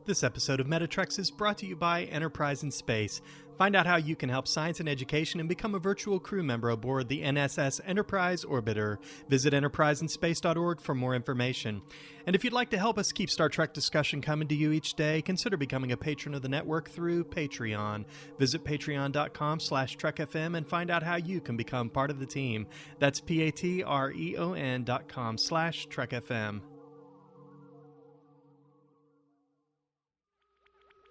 This episode of Metatrex is brought to you by Enterprise in Space. Find out how you can help science and education and become a virtual crew member aboard the NSS Enterprise Orbiter. Visit enterpriseinspace.org for more information. And if you'd like to help us keep Star Trek discussion coming to you each day, consider becoming a patron of the network through Patreon. Visit patreon.com/trekfm and find out how you can become part of the team. That's patreon.com/trekfm.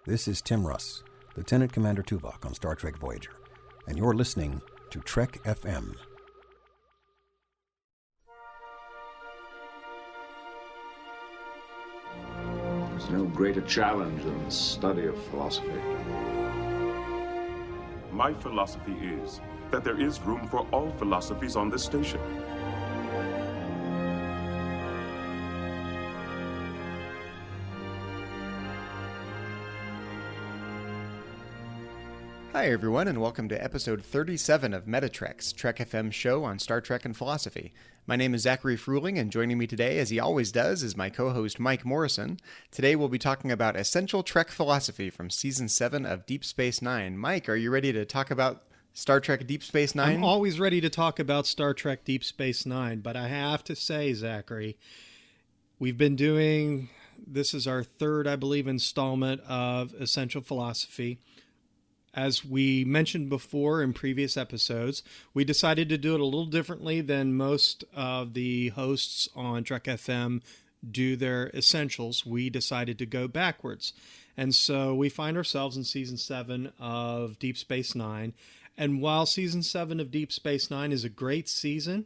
This is Tim Russ, Lieutenant Commander Tuvok on Star Trek Voyager, and you're listening to Trek FM. There's no greater challenge than the study of philosophy. My philosophy is that there is room for all philosophies on this station. Hi everyone, and welcome to episode 37 of Metatrex, Trek FM show on Star Trek and philosophy. My name is Zachary Fruhling, and joining me today, as he always does, is my co-host Mike Morrison. Today we'll be talking about essential Trek philosophy from Season 7 of Deep Space Nine. Mike, are you ready to talk about Star Trek Deep Space Nine? I'm always ready to talk about Star Trek Deep Space Nine, but I have to say, Zachary, we've been doing, this is our third, I believe, installment of Essential Philosophy. As we mentioned before in previous episodes, we decided to do it a little differently than most of the hosts on Trek FM do their essentials. We decided to go backwards. And so we find ourselves in Season 7 of Deep Space Nine. And while Season 7 of Deep Space Nine is a great season,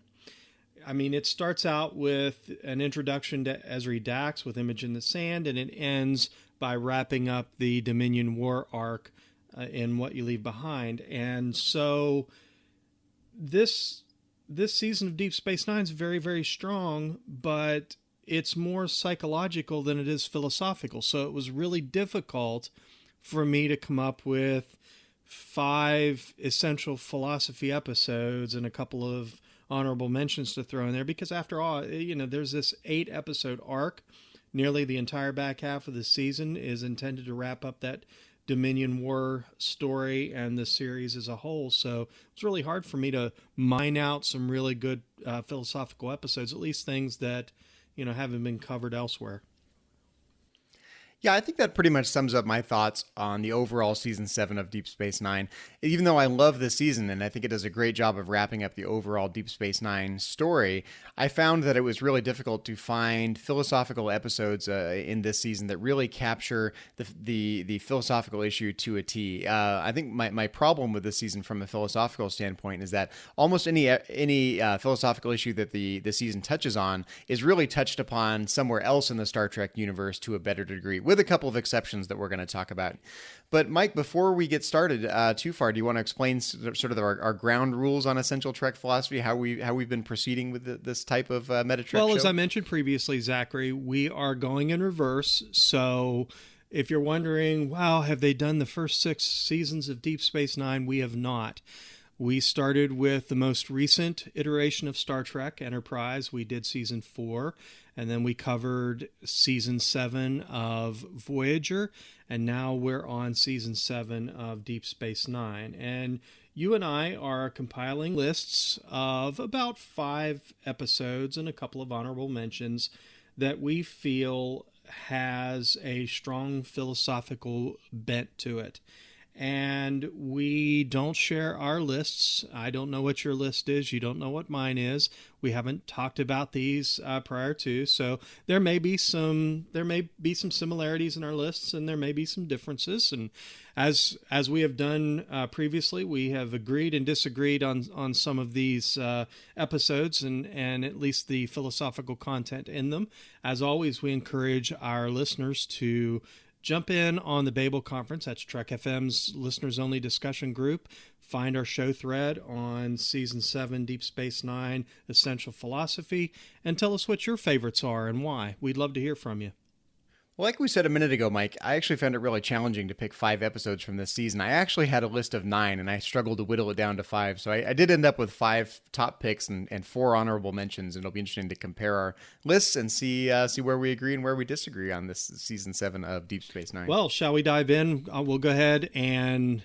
I mean, it starts out with an introduction to Ezri Dax with Image in the Sand, and it ends by wrapping up the Dominion War arc in What You Leave Behind. And so this season of Deep Space Nine is very, very strong, but it's more psychological than it is philosophical. So it was really difficult for me to come up with 5 essential philosophy episodes and a couple of honorable mentions to throw in there, because after all, there's this 8-episode arc. Nearly the entire back half of the season is intended to wrap up that Dominion War story and the series as a whole. So it's really hard for me to mine out some really good philosophical episodes, at least things that, haven't been covered elsewhere. Yeah, I think that pretty much sums up my thoughts on the overall Season 7 of Deep Space Nine. Even though I love this season, and I think it does a great job of wrapping up the overall Deep Space Nine story, I found that it was really difficult to find philosophical episodes in this season that really capture the philosophical issue to a T. I think my problem with this season from a philosophical standpoint is that almost any philosophical issue that the season touches on is really touched upon somewhere else in the Star Trek universe to a better degree, with a couple of exceptions that we're going to talk about. But Mike, before we get started too far, do you want to explain sort of our ground rules on essential Trek philosophy, how we've been proceeding with this type of Metatrek show? Well, as I mentioned previously, Zachary, we are going in reverse. So if you're wondering, wow, have they done the first 6 seasons of Deep Space Nine? We have not. We started with the most recent iteration of Star Trek, Enterprise. We did Season 4, and then we covered Season 7 of Voyager, and now we're on Season 7 of Deep Space Nine. And you and I are compiling lists of about 5 episodes and a couple of honorable mentions that we feel has a strong philosophical bent to it. And we don't share our lists. I don't know what your list is. You don't know what mine is. We haven't talked about these prior to, so there may be some similarities in our lists, and there may be some differences. And as we have done previously, we have agreed and disagreed on some of these episodes and at least the philosophical content in them. As always, we encourage our listeners to jump in on the Babel Conference. That's Trek FM's listeners-only discussion group. Find our show thread on Season 7, Deep Space Nine, Essential Philosophy, and tell us what your favorites are and why. We'd love to hear from you. Well, like we said a minute ago, Mike, I actually found it really challenging to pick 5 episodes from this season. I actually had a list of 9, and I struggled to whittle it down to 5. So I did end up with 5 top picks and 4 honorable mentions, and it'll be interesting to compare our lists and see where we agree and where we disagree on this season 7 of Deep Space Nine. Well, shall we dive in? We'll go ahead, and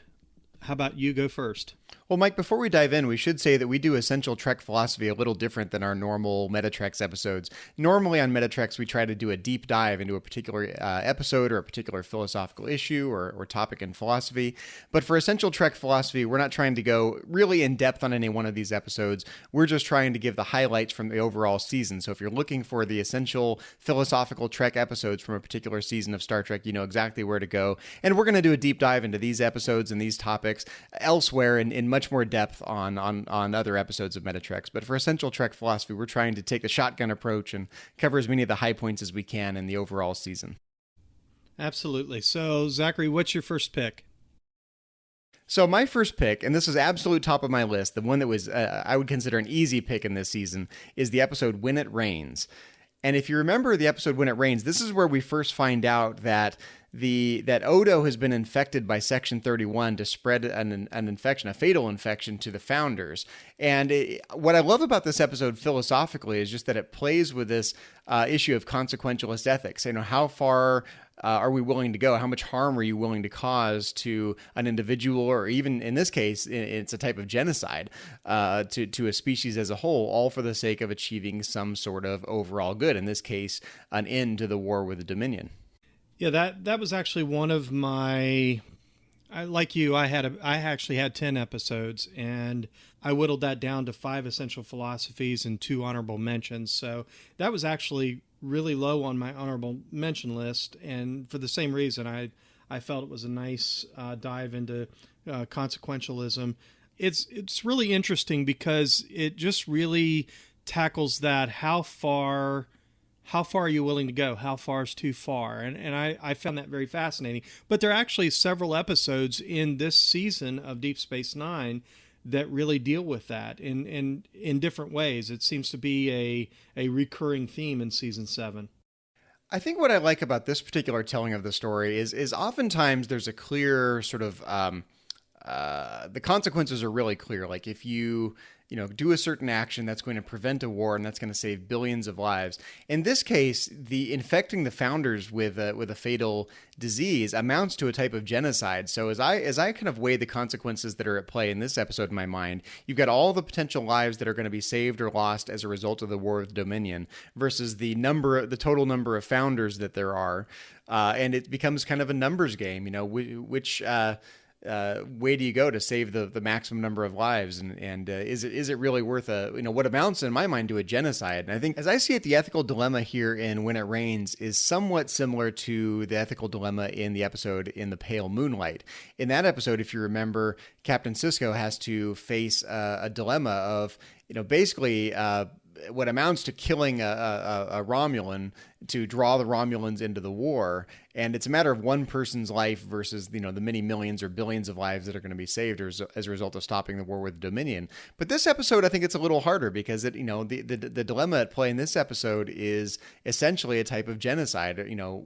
how about you go first? Well, Mike, before we dive in, we should say that we do Essential Trek philosophy a little different than our normal Metatreks episodes. Normally on Metatreks, we try to do a deep dive into a particular episode or a particular philosophical issue or topic in philosophy. But for Essential Trek philosophy, we're not trying to go really in depth on any one of these episodes. We're just trying to give the highlights from the overall season. So if you're looking for the essential philosophical Trek episodes from a particular season of Star Trek, you know exactly where to go. And we're going to do a deep dive into these episodes and these topics elsewhere in much more depth on other episodes of Metatreks. But for Essential Trek philosophy, we're trying to take the shotgun approach and cover as many of the high points as we can in the overall season. Absolutely. So, Zachary, what's your first pick? So my first pick, and this is absolute top of my list, the one that was I would consider an easy pick in this season, is the episode When It Rains. And if you remember the episode When It Rains, this is where we first find out that Odo has been infected by Section 31 to spread an infection, a fatal infection to the Founders. And what I love about this episode philosophically is just that it plays with this issue of consequentialist ethics. You know, how far are we willing to go? How much harm are you willing to cause to an individual, or even in this case, it's a type of genocide to a species as a whole, all for the sake of achieving some sort of overall good. In this case, an end to the war with the Dominion. Yeah, that was actually one of my. Like you, I actually had 10 episodes, and I whittled that down to 5 essential philosophies and 2 honorable mentions. So that was actually really low on my honorable mention list, and for the same reason, I felt it was a nice dive into consequentialism. It's really interesting because it just really tackles that how far are you willing to go? How far is too far? And I found that very fascinating. But there are actually several episodes in this season of Deep Space Nine that really deal with that in different ways. It seems to be a recurring theme in season 7. I think what I like about this particular telling of the story is oftentimes there's a clear sort of the consequences are really clear. Like if you do a certain action that's going to prevent a war and that's going to save billions of lives. In this case, the infecting the Founders with a fatal disease amounts to a type of genocide. So as I kind of weigh the consequences that are at play in this episode in my mind, you've got all the potential lives that are going to be saved or lost as a result of the war with Dominion versus the total number of Founders that there are, and it becomes kind of a numbers game. Which way do you go to save the maximum number of lives, and is it really worth what amounts in my mind to a genocide? And I think, as I see it, the ethical dilemma here in When It Rains is somewhat similar to the ethical dilemma in the episode in The Pale Moonlight. In that episode, if you remember, Captain Sisko has to face a dilemma of basically what amounts to killing a Romulan to draw the Romulans into the war. And it's a matter of one person's life versus, the many millions or billions of lives that are going to be saved as a result of stopping the war with Dominion. But this episode, I think it's a little harder because the dilemma at play in this episode is essentially a type of genocide.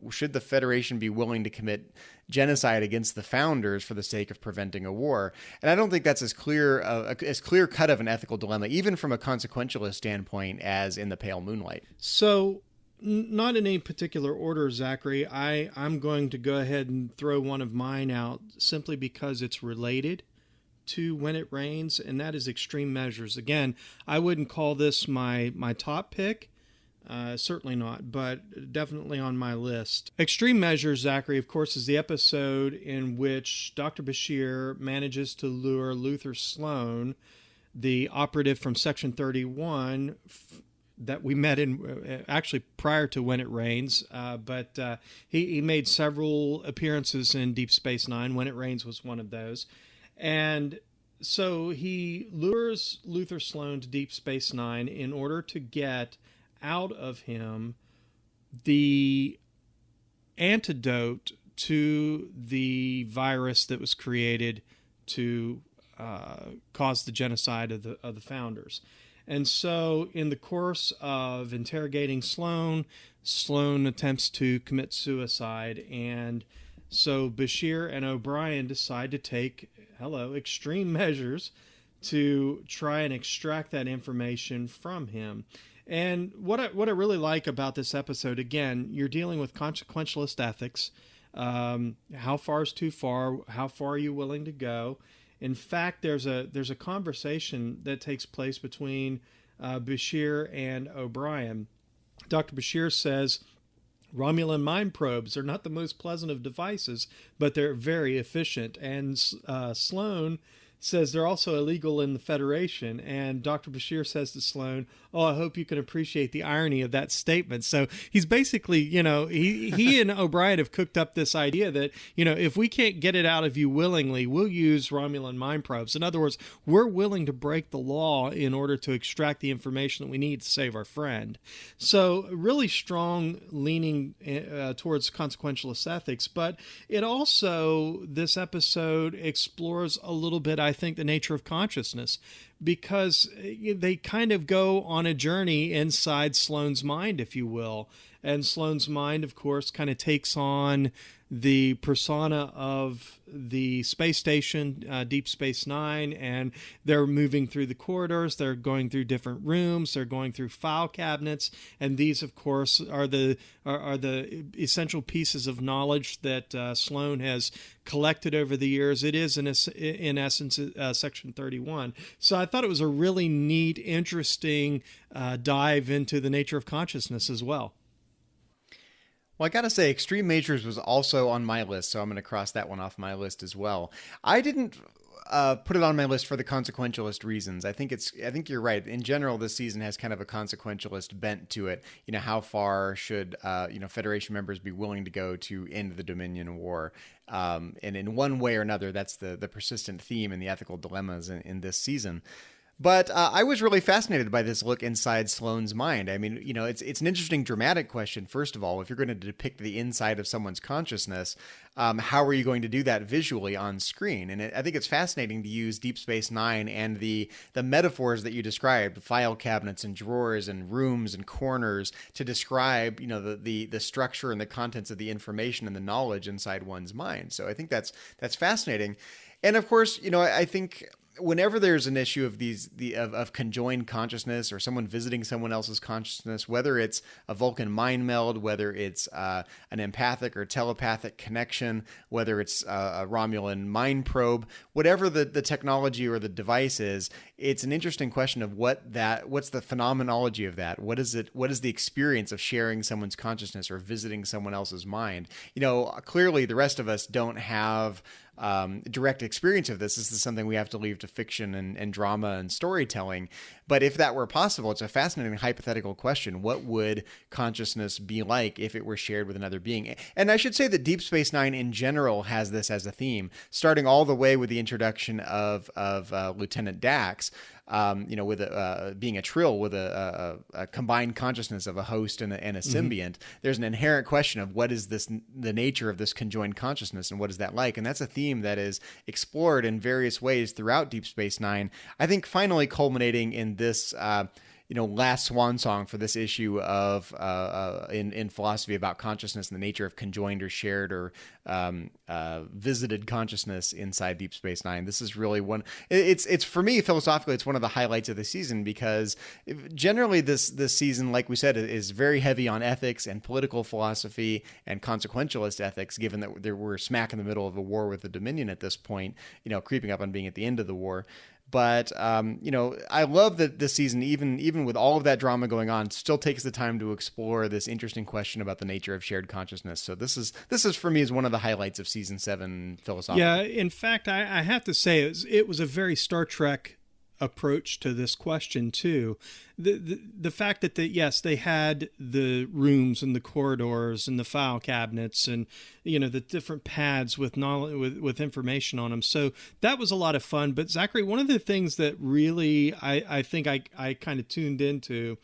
Should the Federation be willing to commit genocide against the Founders for the sake of preventing a war? And I don't think that's as clear cut of an ethical dilemma, even from a consequentialist standpoint, as in The Pale Moonlight. So, not in any particular order, Zachary, I'm going to go ahead and throw one of mine out simply because it's related to When It Rains, and that is Extreme Measures. Again, I wouldn't call this my top pick, certainly not, but definitely on my list. Extreme Measures, Zachary, of course, is the episode in which Dr. Bashir manages to lure Luther Sloan, the operative from Section 31, that we met in actually prior to When It Rains, but he made several appearances in Deep Space Nine. When It Rains was one of those. And so he lures Luther Sloan to Deep Space Nine in order to get out of him the antidote to the virus that was created to cause the genocide of the Founders. And so in the course of interrogating Sloan, Sloan attempts to commit suicide, and so Bashir and O'Brien decide to take, extreme measures to try and extract that information from him. And what I really like about this episode, again, you're dealing with consequentialist ethics. How far is too far? How far are you willing to go? In fact, there's a conversation that takes place between Bashir and O'Brien. Dr. Bashir says, Romulan mind probes are not the most pleasant of devices, but they're very efficient. And Sloan says they're also illegal in the Federation. And Dr. Bashir says to Sloan, I hope you can appreciate the irony of that statement. So he's basically, he and O'Brien have cooked up this idea that, if we can't get it out of you willingly, we'll use Romulan mind probes. In other words, we're willing to break the law in order to extract the information that we need to save our friend. So really strong leaning towards consequentialist ethics. But it also, this episode explores a little bit, I think, the nature of consciousness, because they kind of go on a journey inside Sloan's mind, if you will. And Sloan's mind, of course, kind of takes on the persona of the space station, Deep Space Nine, and they're moving through the corridors, they're going through different rooms, they're going through file cabinets, and these, of course, are the essential pieces of knowledge that Sloan has collected over the years. It is, in essence, Section 31. So I thought it was a really neat, interesting dive into the nature of consciousness as well. Well, I got to say, Extreme Measures was also on my list, so I'm going to cross that one off my list as well. I didn't put it on my list for the consequentialist reasons. I think you're right. In general, this season has kind of a consequentialist bent to it. How far should Federation members be willing to go to end the Dominion War? And in one way or another, that's the persistent theme and the ethical dilemmas in this season. But I was really fascinated by this look inside Sloan's mind. I mean, it's an interesting dramatic question, first of all. If you're going to depict the inside of someone's consciousness, how are you going to do that visually on screen? And I think it's fascinating to use Deep Space Nine and the metaphors that you described, file cabinets and drawers and rooms and corners, to describe, the structure and the contents of the information and the knowledge inside one's mind. So I think that's fascinating. And of course, I think whenever there's an issue of conjoined consciousness or someone visiting someone else's consciousness, whether it's a Vulcan mind meld, whether it's an empathic or telepathic connection, whether it's a Romulan mind probe, whatever the technology or the device is, it's an interesting question of what's the phenomenology of that? What is the experience of sharing someone's consciousness or visiting someone else's mind? Clearly the rest of us don't have direct experience of this. This is something we have to leave to fiction and drama and storytelling. But if that were possible, it's a fascinating hypothetical question. What would consciousness be like if it were shared with another being? And I should say that Deep Space Nine in general has this as a theme, starting all the way with the introduction of Lieutenant Dax, with being a Trill with a combined consciousness of a host and a symbiont. Mm-hmm. There's an inherent question of what is the nature of this conjoined consciousness and what is that like? And that's a theme that is explored in various ways throughout Deep Space Nine. I think finally culminating in this last swan song for this issue of in philosophy about consciousness and the nature of conjoined or shared or visited consciousness inside Deep Space Nine. This is really it's for me philosophically, it's one of the highlights of the season, because generally this season, like we said, is very heavy on ethics and political philosophy and consequentialist ethics, given that we're smack in the middle of a war with the Dominion at this point, creeping up on being at the end of the war. But, I love that this season, even with all of that drama going on, still takes the time to explore this interesting question about the nature of shared consciousness. So this is for me, is one of the highlights of season 7 philosophically. Yeah, in fact, I have to say it was a very Star Trek approach to this question too. The fact that yes, they had the rooms and the corridors and the file cabinets and the different pads with knowledge with information on them. So that was a lot of fun. But Zachary, one of the things that really I think I kind of tuned into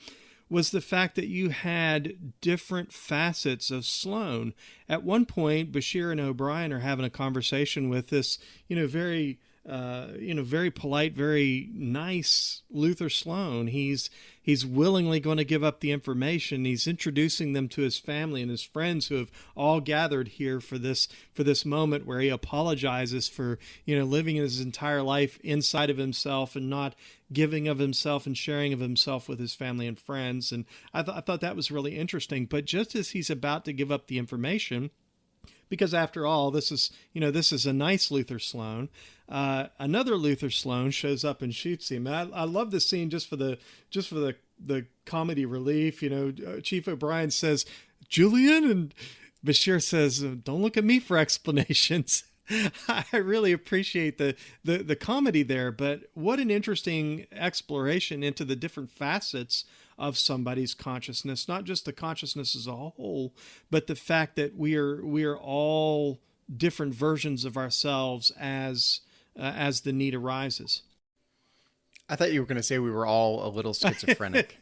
was the fact that you had different facets of Sloan. At one point, Bashir and O'Brien are having a conversation with this, very polite, very nice Luther Sloan. He's he's willingly going to give up the information. He's introducing them to his family and his friends who have all gathered here for this moment where he apologizes for, living his entire life inside of himself and not giving of himself and sharing of himself with his family and friends. And I thought that was really interesting. But just as he's about to give up the information, because after all, this is a nice Luther Sloan. Another Luther Sloan shows up and shoots him. I love this scene just for the comedy relief. Chief O'Brien says, "Julian," and Bashir says, "Don't look at me for explanations." I really appreciate the comedy there, but what an interesting exploration into the different facets of somebody's consciousness, not just the consciousness as a whole, but the fact that we are all different versions of ourselves as the need arises. I thought you were going to say we were all a little schizophrenic.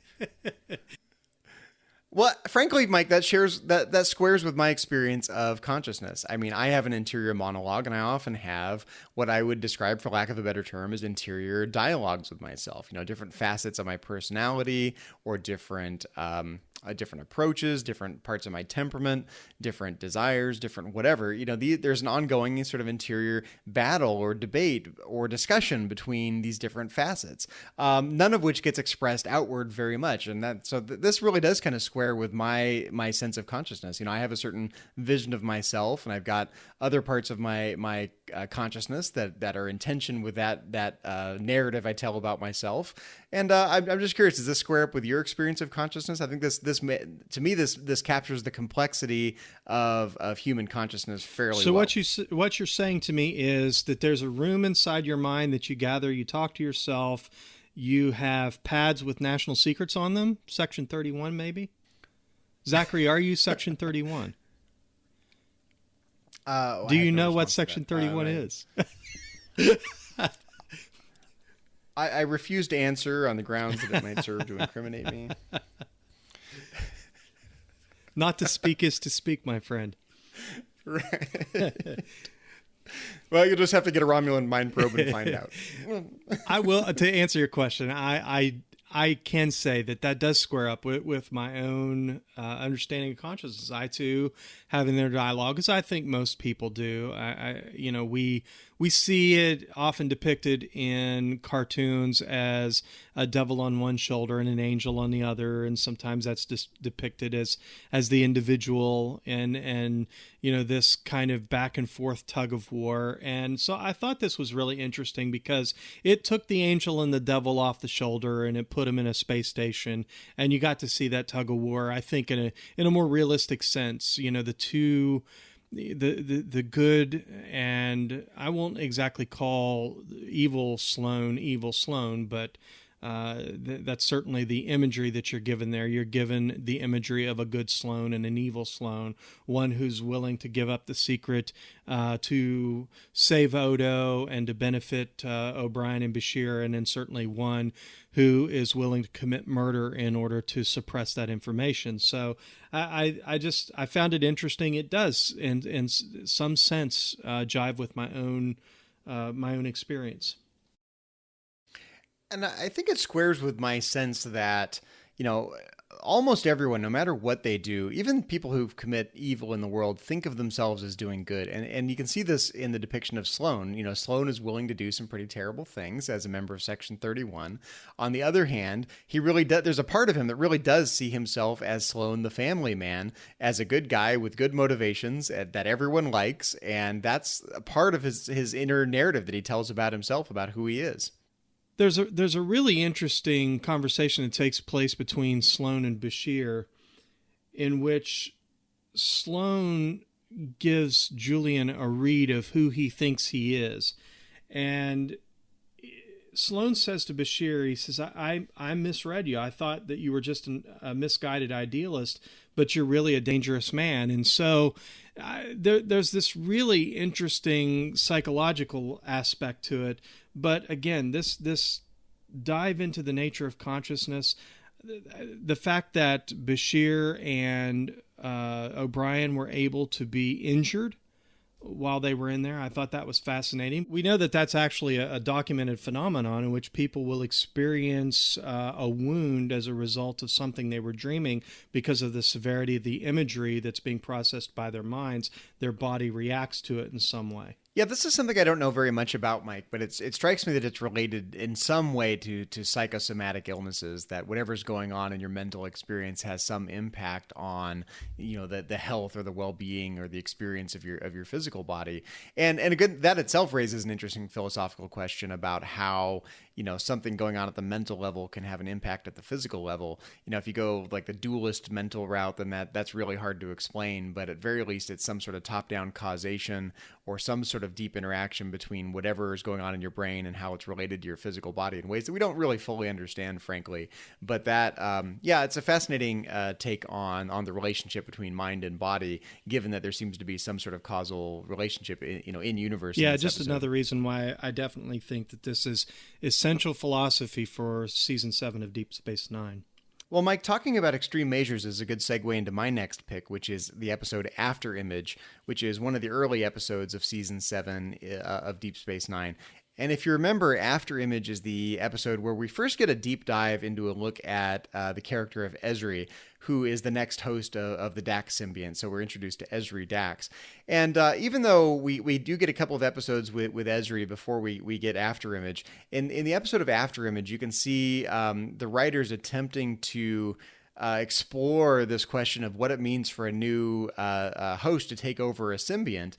Well, frankly, Mike, that squares with my experience of consciousness. I mean, I have an interior monologue, and I often have what I would describe, for lack of a better term, as interior dialogues with myself. Different facets of my personality, or different approaches, different parts of my temperament, different desires, different whatever. There's an ongoing sort of interior battle or debate or discussion between these different facets, none of which gets expressed outward very much. And this really does kind of square with my sense of consciousness. I have a certain vision of myself, and I've got other parts of my consciousness that are in tension with that narrative I tell about myself. And I'm just curious, does this square up with your experience of consciousness? I think this to me this captures the complexity of human consciousness fairly well. So what you're saying to me is that there's a room inside your mind that you gather, you talk to yourself, you have pads with national secrets on them, Section 31 maybe? Zachary, are you Section 31? Do you know what Section 31 is? I refuse to answer on the grounds that it might serve to incriminate me. Not to speak is to speak, my friend. Right. Well, you'll just have to get a Romulan mind probe and find out. I will. To answer your question, I can say that does square up with my own understanding of consciousness. I too have in their dialogue, as I think most people do. We see it often depicted in cartoons as a devil on one shoulder and an angel on the other, and sometimes that's just depicted as the individual and this kind of back and forth tug of war. And so I thought this was really interesting because it took the angel and the devil off the shoulder and it put them in a space station, and you got to see that tug of war, I think, in a more realistic sense. The two, the good, and I won't exactly call evil Sloan, but that's certainly the imagery that you're given there. You're given the imagery of a good Sloan and an evil Sloan, one who's willing to give up the secret to save Odo and to benefit O'Brien and Bashir, and then certainly one who is willing to commit murder in order to suppress that information. So I found it interesting. It does, in some sense, jive with my own experience. And I think it squares with my sense that, almost everyone, no matter what they do, even people who commit evil in the world, think of themselves as doing good. And you can see this in the depiction of Sloan. Sloan is willing to do some pretty terrible things as a member of Section 31. On the other hand, he really does, there's a part of him that really does see himself as Sloan, the family man, as a good guy with good motivations that everyone likes. And that's a part of his inner narrative that he tells about himself, about who he is. There's a really interesting conversation that takes place between Sloan and Bashir, in which Sloan gives Julian a read of who he thinks he is. And Sloan says to Bashir, he says, I misread you. I thought that you were just a misguided idealist, but you're really a dangerous man. And so there's this really interesting psychological aspect to it. But again, this dive into the nature of consciousness, the fact that Bashir and O'Brien were able to be injured while they were in there. I thought that was fascinating. We know that that's actually a documented phenomenon in which people will experience a wound as a result of something they were dreaming because of the severity of the imagery that's being processed by their minds. Their body reacts to it in some way. Yeah, this is something I don't know very much about, Mike, but it strikes me that it's related in some way to psychosomatic illnesses, that whatever's going on in your mental experience has some impact on, the health or the well-being or the experience of your physical body. And again, that itself raises an interesting philosophical question about how, something going on at the mental level can have an impact at the physical level. If you go like the dualist mental route, then that's really hard to explain, but at very least it's some sort of top-down causation or some sort of deep interaction between whatever is going on in your brain and how it's related to your physical body in ways that we don't really fully understand, frankly. But that, it's a fascinating take on the relationship between mind and body, given that there seems to be some sort of causal relationship, in universe. Yeah, just another reason why I definitely think that this is essential philosophy for season 7 of Deep Space Nine. Well, Mike, talking about extreme measures is a good segue into my next pick, which is the episode After Image, which is one of the early episodes of season 7 of Deep Space Nine. And if you remember, After Image is the episode where we first get a deep dive into a look at the character of Ezri, who is the next host of the Dax symbiont. So we're introduced to Ezri Dax. And even though we do get a couple of episodes with Ezri before we get After Image, in the episode of After Image, you can see the writers attempting to explore this question of what it means for a new host to take over a symbiont.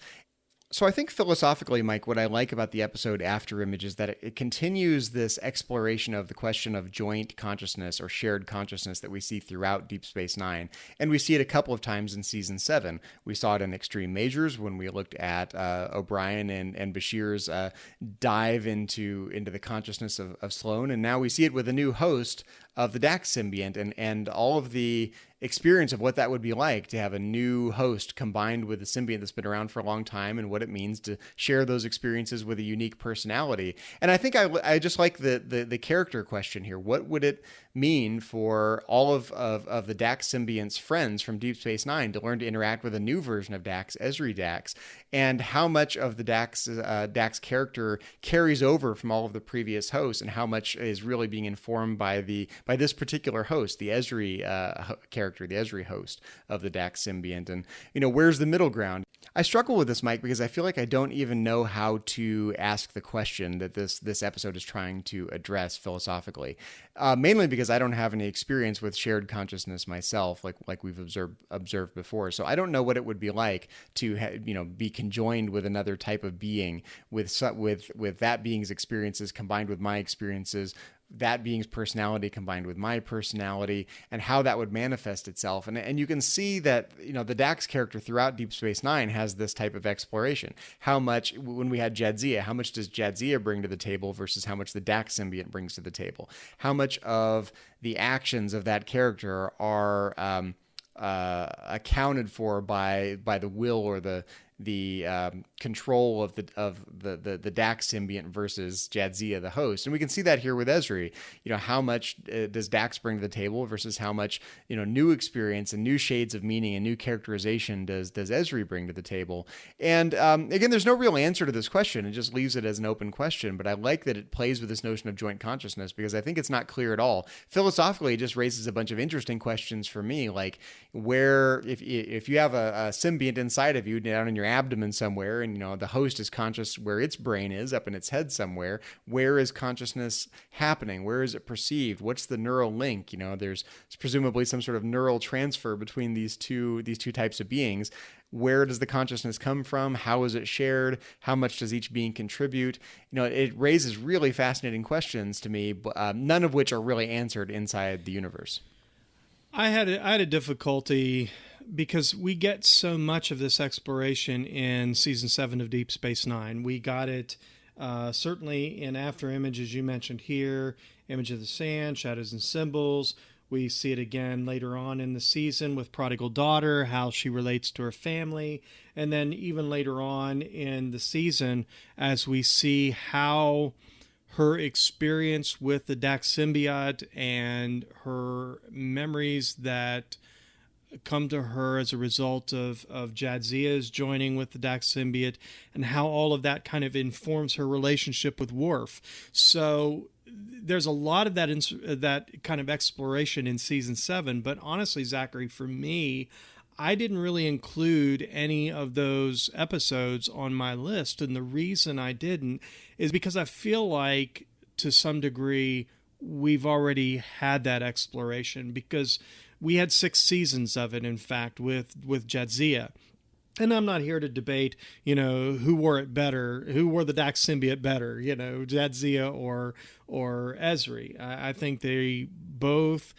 So I think philosophically, Mike, what I like about the episode After Image is that it continues this exploration of the question of joint consciousness or shared consciousness that we see throughout Deep Space Nine. And we see it a couple of times in season 7. We saw it in Extreme Measures when we looked at O'Brien and Bashir's dive into the consciousness of Sloan. And now we see it with a new host of the Dax symbiont and all of the experience of what that would be like to have a new host combined with a symbiont that's been around for a long time, and what it means to share those experiences with a unique personality. And I think I just like the character question here. What would it mean for all of the Dax symbiont's friends from Deep Space Nine to learn to interact with a new version of Dax, Ezri Dax, and how much of the Dax character carries over from all of the previous hosts, and how much is really being informed by this particular host, the Ezri character, the Ezri host of the Dax symbiont. And, where's the middle ground? I struggle with this, Mike, because I feel like I don't even know how to ask the question that this episode is trying to address philosophically. Mainly because I don't have any experience with shared consciousness myself, like we've observed before. So I don't know what it would be like to be conjoined with another type of being, with that being's experiences combined with my experiences, that being's personality combined with my personality, and how that would manifest itself. And you can see that, the Dax character throughout Deep Space Nine has this type of exploration. How much, when we had Jadzia, how much does Jadzia bring to the table versus how much the Dax symbiont brings to the table? How much of the actions of that character are accounted for by the will or the control of the Dax symbiont versus Jadzia, the host. And we can see that here with Ezri. How much does Dax bring to the table versus how much, new experience and new shades of meaning and new characterization does Ezri bring to the table? And again, there's no real answer to this question. It just leaves it as an open question. But I like that it plays with this notion of joint consciousness, because I think it's not clear at all. Philosophically, it just raises a bunch of interesting questions for me, like where, if you have a symbiont inside of you down in your abdomen somewhere, and the host is conscious where its brain is, up in its head somewhere, where is consciousness happening? Where is it perceived? What's the neural link? There's presumably some sort of neural transfer between these two types of beings. Where does the consciousness come from? How is it shared? How much does each being contribute? It raises really fascinating questions to me, but none of which are really answered inside the universe. I had a difficulty because we get so much of this exploration in season 7 of Deep Space Nine. We got it certainly in After Image, as you mentioned here, Image of the Sand, Shadows and Symbols. We see it again later on in the season with Prodigal Daughter, how she relates to her family. And then even later on in the season, as we see how her experience with the Dax symbiote and her memories that come to her as a result of Jadzia's joining with the Dax symbiote, and how all of that kind of informs her relationship with Worf. So there's a lot of that kind of exploration in season 7. But honestly, Zachary, for me, I didn't really include any of those episodes on my list. And the reason I didn't is because I feel like, to some degree, we've already had that exploration, because we had 6 seasons of it, in fact, with Jadzia. And I'm not here to debate, who wore it better, who wore the Dax symbiote better, Jadzia or Ezri. I think they both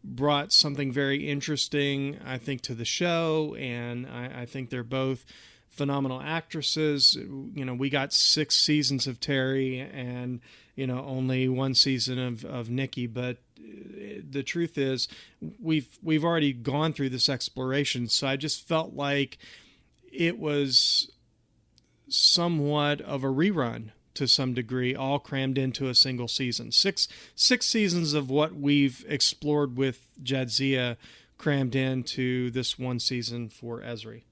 brought something very interesting, I think, to the show, and I think they're both phenomenal actresses. We got 6 seasons of Terry and, only 1 season of Nikki, but the truth is we've already gone through this exploration. So I just felt like it was somewhat of a rerun to some degree, all crammed into a single season. Six seasons of what we've explored with Jadzia crammed into this 1 season for Ezri.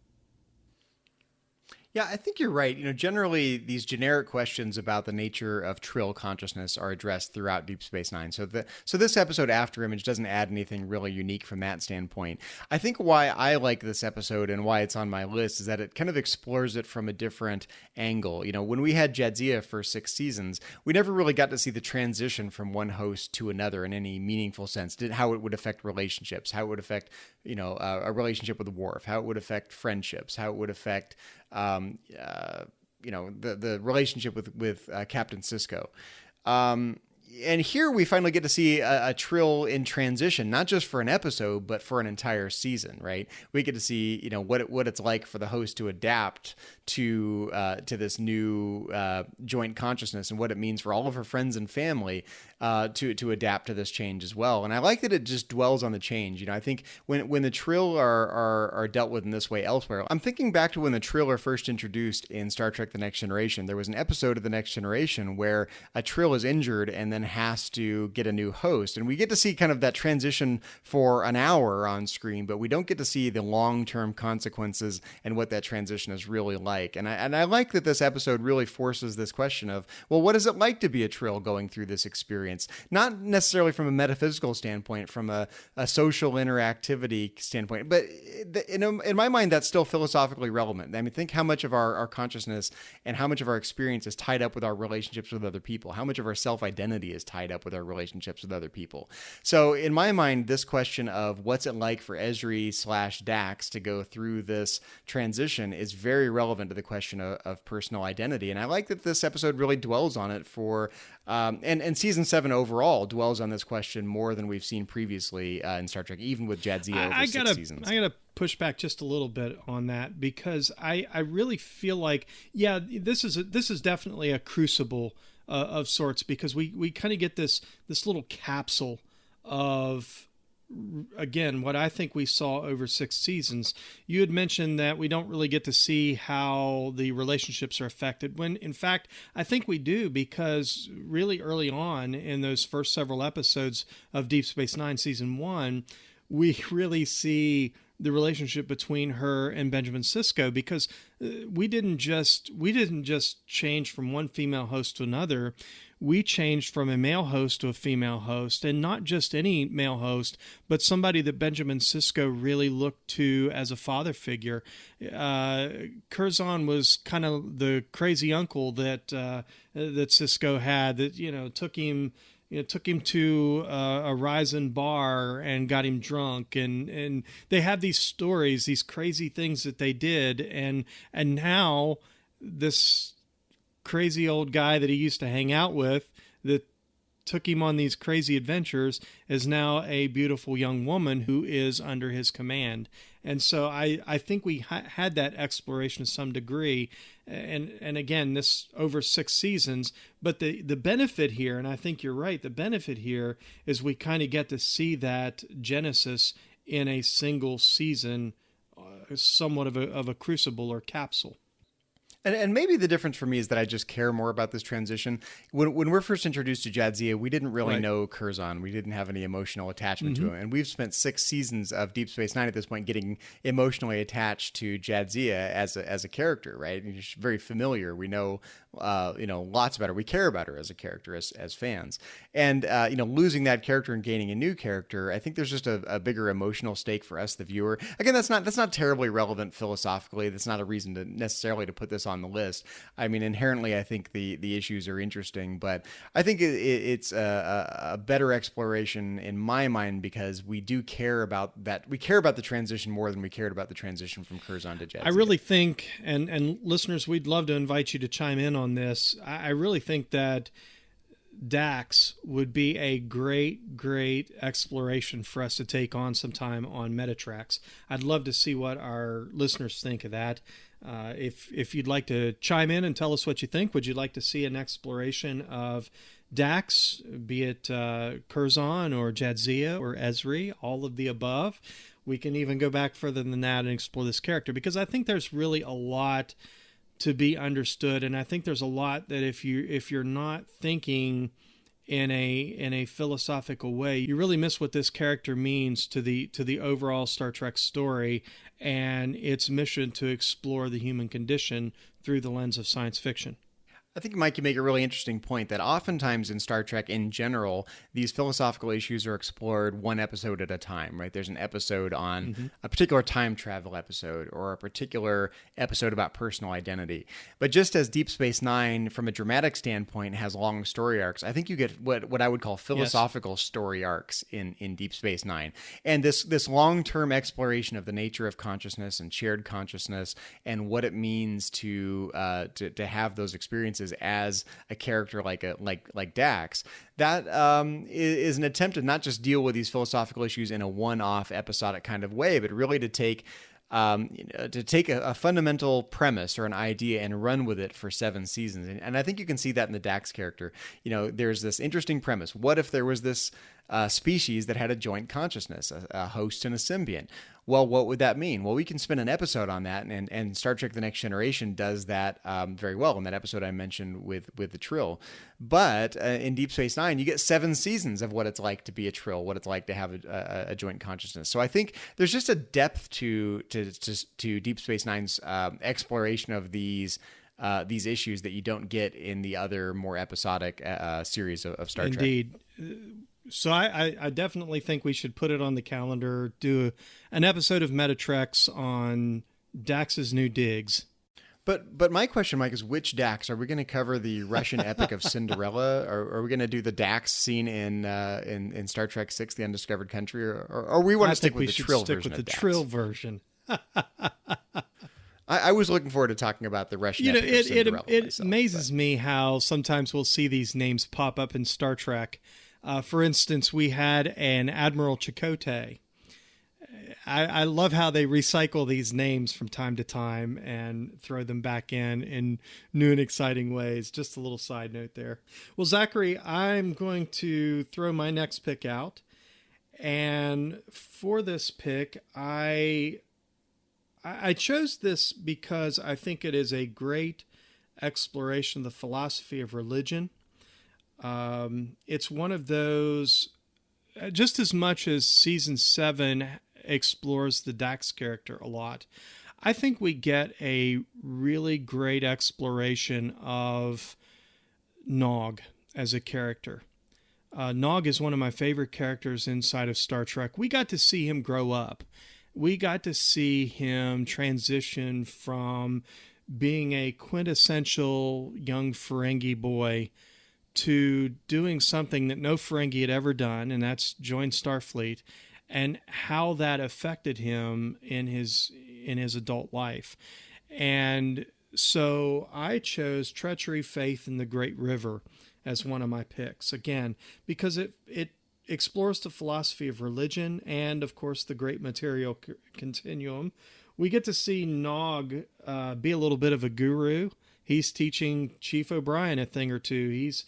Yeah, I think you're right. Generally, these generic questions about the nature of Trill consciousness are addressed throughout Deep Space Nine. So this episode, After Image, doesn't add anything really unique from that standpoint. I think why I like this episode and why it's on my list is that it kind of explores it from a different angle. When we had Jadzia for 6 seasons, we never really got to see the transition from one host to another in any meaningful sense. How it would affect relationships, how it would affect, a relationship with Worf, how it would affect friendships, how it would affect the relationship with Captain Sisko. And here we finally get to see a Trill in transition, not just for an episode, but for an entire season, right? We get to see, what it's like for the host to adapt to this new joint consciousness, and what it means for all of her friends and family to adapt to this change as well. And I like that it just dwells on the change. I think when the Trill are dealt with in this way elsewhere, I'm thinking back to when the Trill are first introduced in Star Trek: The Next Generation. There was an episode of The Next Generation where a Trill is injured and then has to get a new host. And we get to see kind of that transition for an hour on screen, but we don't get to see the long-term consequences and what that transition is really like. And I like that this episode really forces this question of, well, what is it like to be a Trill going through this experience? Not necessarily from a metaphysical standpoint, from a social interactivity standpoint, but in my mind, that's still philosophically relevant. I mean, think how much of our consciousness and how much of our experience is tied up with our relationships with other people, how much of our self-identity is tied up with our relationships with other people. So in my mind, this question of what's it like for Ezri/Dax to go through this transition is very relevant to the question of personal identity. And I like that this episode really dwells on it and season 7 overall dwells on this question more than we've seen previously in Star Trek, even with Jadzia over 6 seasons. I gotta push back just a little bit on that, because I really feel like, yeah, this is definitely a crucible of sorts, because we kind of get this little capsule of, again, what I think we saw over 6 seasons. You had mentioned that we don't really get to see how the relationships are affected, when in fact I think we do, because really early on in those first several episodes of Deep Space Nine season 1, we really see the relationship between her and Benjamin Sisko, because we didn't just change from one female host to another. We changed from a male host to a female host, and not just any male host, but somebody that Benjamin Sisko really looked to as a father figure. Curzon was kind of the crazy uncle that Sisko had, that took him to a Ryzen bar and got him drunk, and they have these stories, these crazy things that they did, and now this crazy old guy that he used to hang out with that took him on these crazy adventures is now a beautiful young woman who is under his command. And so I think we had that exploration to some degree, and again, this over 6 seasons. But the benefit here, and I think you're right, the benefit here is we kind of get to see that genesis in a single season, somewhat of a crucible or capsule. And maybe the difference for me is that I just care more about this transition. When we're first introduced to Jadzia, we didn't really know Curzon. We didn't have any emotional attachment to him. And we've spent 6 seasons of Deep Space Nine at this point getting emotionally attached to Jadzia as a character, right? And she's very familiar. We know lots about her. We care about her as a character, as fans. And losing that character and gaining a new character, I think there's just a bigger emotional stake for us, the viewer. Again, that's not terribly relevant philosophically. That's not a reason to necessarily to put this on the list. I mean, inherently, I think the issues are interesting, but I think it's a better exploration in my mind because we do care about that. We care about the transition more than we cared about the transition from Curzon to Jadzia. I really think, and listeners, we'd love to invite you to chime in on this. I really think that Dax would be a great exploration for us to take on sometime on Metatrax. I'd love to see what our listeners think of that. If you'd like to chime in and tell us what you think, would you like to see an exploration of Dax, be it Curzon or Jadzia or Ezri, all of the above? We can even go back further than that and explore this character, because I think there's really a lot to be understood, and I think there's a lot that if you're not thinking in a philosophical way, you really miss what this character means to the overall Star Trek story and its mission to explore the human condition through the lens of science fiction. I think, Mike, you make a really interesting point that oftentimes in Star Trek in general, these philosophical issues are explored one episode at a time, right? There's an episode on a particular time travel episode or a particular episode about personal identity. But just as Deep Space Nine, from a dramatic standpoint, has long story arcs, I think you get what I would call philosophical story arcs in Deep Space Nine. And this long-term exploration of the nature of consciousness and shared consciousness and what it means to have those experiences as a character like Dax, that is an attempt to not just deal with these philosophical issues in a one-off episodic kind of way, but really to take a fundamental premise or an idea and run with it for 7 seasons. And I think you can see that in the Dax character. There's this interesting premise. What if there was this species that had a joint consciousness, a host and a symbiont? Well, what would that mean? Well, we can spend an episode on that, and Star Trek The Next Generation does that very well in that episode I mentioned with the Trill. But in Deep Space Nine, you get 7 seasons of what it's like to be a Trill, what it's like to have a joint consciousness. So I think there's just a depth to Deep Space Nine's exploration of these issues that you don't get in the other more episodic series of Star Trek. Indeed. So I definitely think we should put it on the calendar, do an episode of Metatrex on Dax's new digs. But my question, Mike, is which Dax? Are we going to cover the Russian epic of Cinderella? Or are we going to do the Dax scene in Star Trek VI, The Undiscovered Country? Or we want to stick with the Trill version of Dax? Trill version. I was looking forward to talking about the Russian epic of Cinderella. It amazes me how sometimes we'll see these names pop up in Star Trek. For instance, we had an Admiral Chakotay. I love how they recycle these names from time to time and throw them back in new and exciting ways. Just a little side note there. Well, Zachary, I'm going to throw my next pick out. And for this pick, I chose this because I think it is a great exploration of the philosophy of religion. It's one of those, just as much as season 7 explores the Dax character a lot, I think we get a really great exploration of Nog as a character. Nog is one of my favorite characters inside of Star Trek. We got to see him grow up. We got to see him transition from being a quintessential young Ferengi boy to doing something that no Ferengi had ever done, and that's join Starfleet, and how that affected him in his adult life. And so I chose Treachery, Faith, and the Great River as one of my picks, again, because it explores the philosophy of religion and, of course, the great material continuum. We get to see Nog be a little bit of a guru. He's teaching Chief O'Brien a thing or two. He's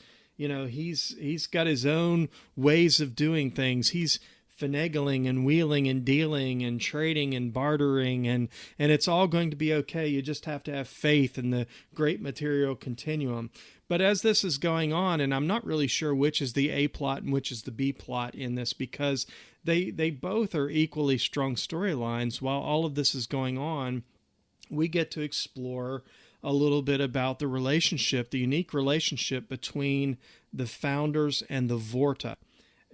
got his own ways of doing things. He's finagling and wheeling and dealing and trading and bartering, and it's all going to be okay. You just have to have faith in the great material continuum. But as this is going on, and I'm not really sure which is the A plot and which is the B plot in this, because they both are equally strong storylines. While all of this is going on, we get to explore a little bit about the relationship, the unique relationship between the founders and the Vorta.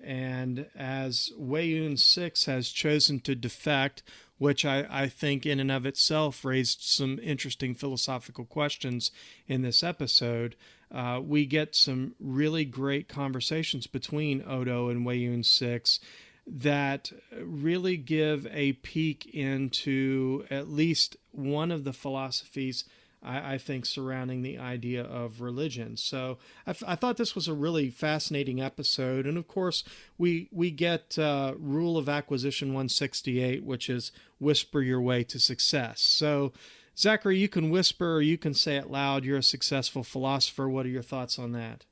And as Weyoun 6 has chosen to defect, which I think in and of itself raised some interesting philosophical questions in this episode, we get some really great conversations between Odo and Weyoun 6 that really give a peek into at least one of the philosophies, I think, surrounding the idea of religion. So I thought this was a really fascinating episode. And of course, we get Rule of Acquisition 168, which is whisper your way to success. So Zachary, you can whisper or you can say it loud. You're a successful philosopher. What are your thoughts on that?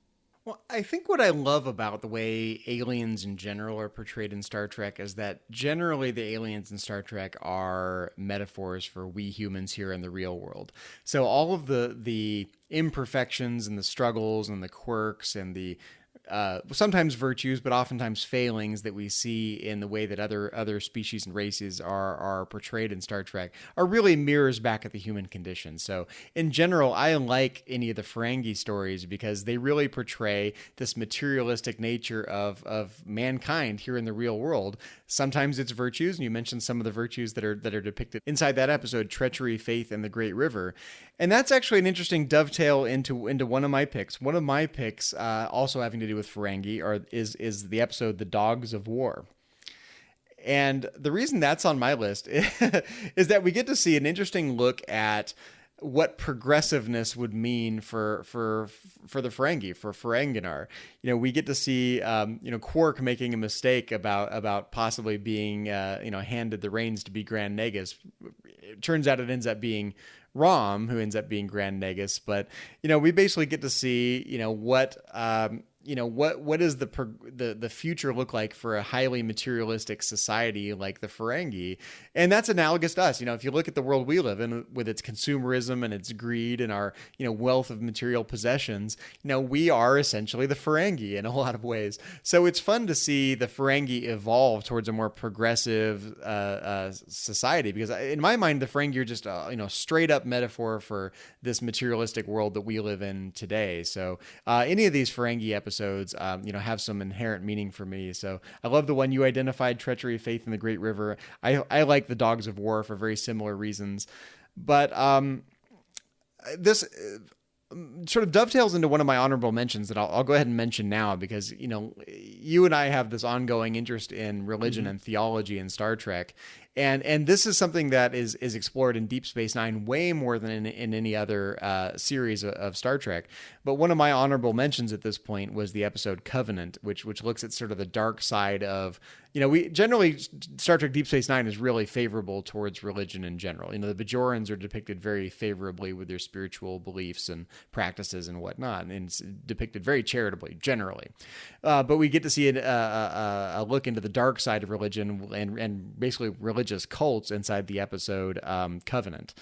Well, I think what I love about the way aliens in general are portrayed in Star Trek is that generally the aliens in Star Trek are metaphors for we humans here in the real world. So all of the imperfections and the struggles and the quirks and the sometimes virtues, but oftentimes failings that we see in the way that other species and races are portrayed in Star Trek are really mirrors back at the human condition. So in general, I like any of the Ferengi stories because they really portray this materialistic nature of mankind here in the real world. Sometimes it's virtues, and you mentioned some of the virtues that are depicted inside that episode: treachery, faith, and the Great River. And that's actually an interesting dovetail into one of my picks. One of my picks, also having to do with Ferengi, is the episode "The Dogs of War." And the reason that's on my list is that we get to see an interesting look at what progressiveness would mean for the Ferengi, for Ferenginar. We get to see Quark making a mistake about possibly being handed the reins to be Grand Nagus. It turns out it ends up being Rom who ends up being Grand Nagus, but we basically get to see what does the future look like for a highly materialistic society like the Ferengi. And that's analogous to us. If you look at the world we live in with its consumerism and its greed and our wealth of material possessions, we are essentially the Ferengi in a lot of ways. So it's fun to see the Ferengi evolve towards a more progressive society, because in my mind the Ferengi are just a straight up metaphor for this materialistic world that we live in today. So any of these Ferengi episodes have some inherent meaning for me. So I love the one you identified, Treachery, Faith, and the Great River. I like the Dogs of War for very similar reasons. But this sort of dovetails into one of my honorable mentions that I'll go ahead and mention now, because you and I have this ongoing interest in religion and theology in Star Trek. And this is something that is explored in Deep Space Nine way more than in any other series of Star Trek. But one of my honorable mentions at this point was the episode Covenant, which looks at sort of the dark side of, we generally, Star Trek Deep Space Nine is really favorable towards religion in general. The Bajorans are depicted very favorably with their spiritual beliefs and practices and whatnot, and it's depicted very charitably, generally. But we get to see a look into the dark side of religion and basically religious cults inside the episode Covenant.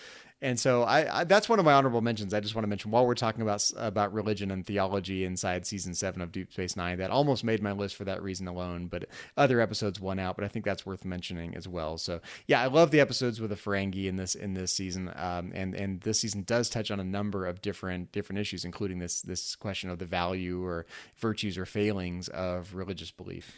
And so that's one of my honorable mentions. I just want to mention, while we're talking about religion and theology inside season 7 of Deep Space Nine, that almost made my list for that reason alone, but other episodes won out, but I think that's worth mentioning as well. So yeah, I love the episodes with the Ferengi in this season. And this season does touch on a number of different issues, including this question of the value or virtues or failings of religious belief.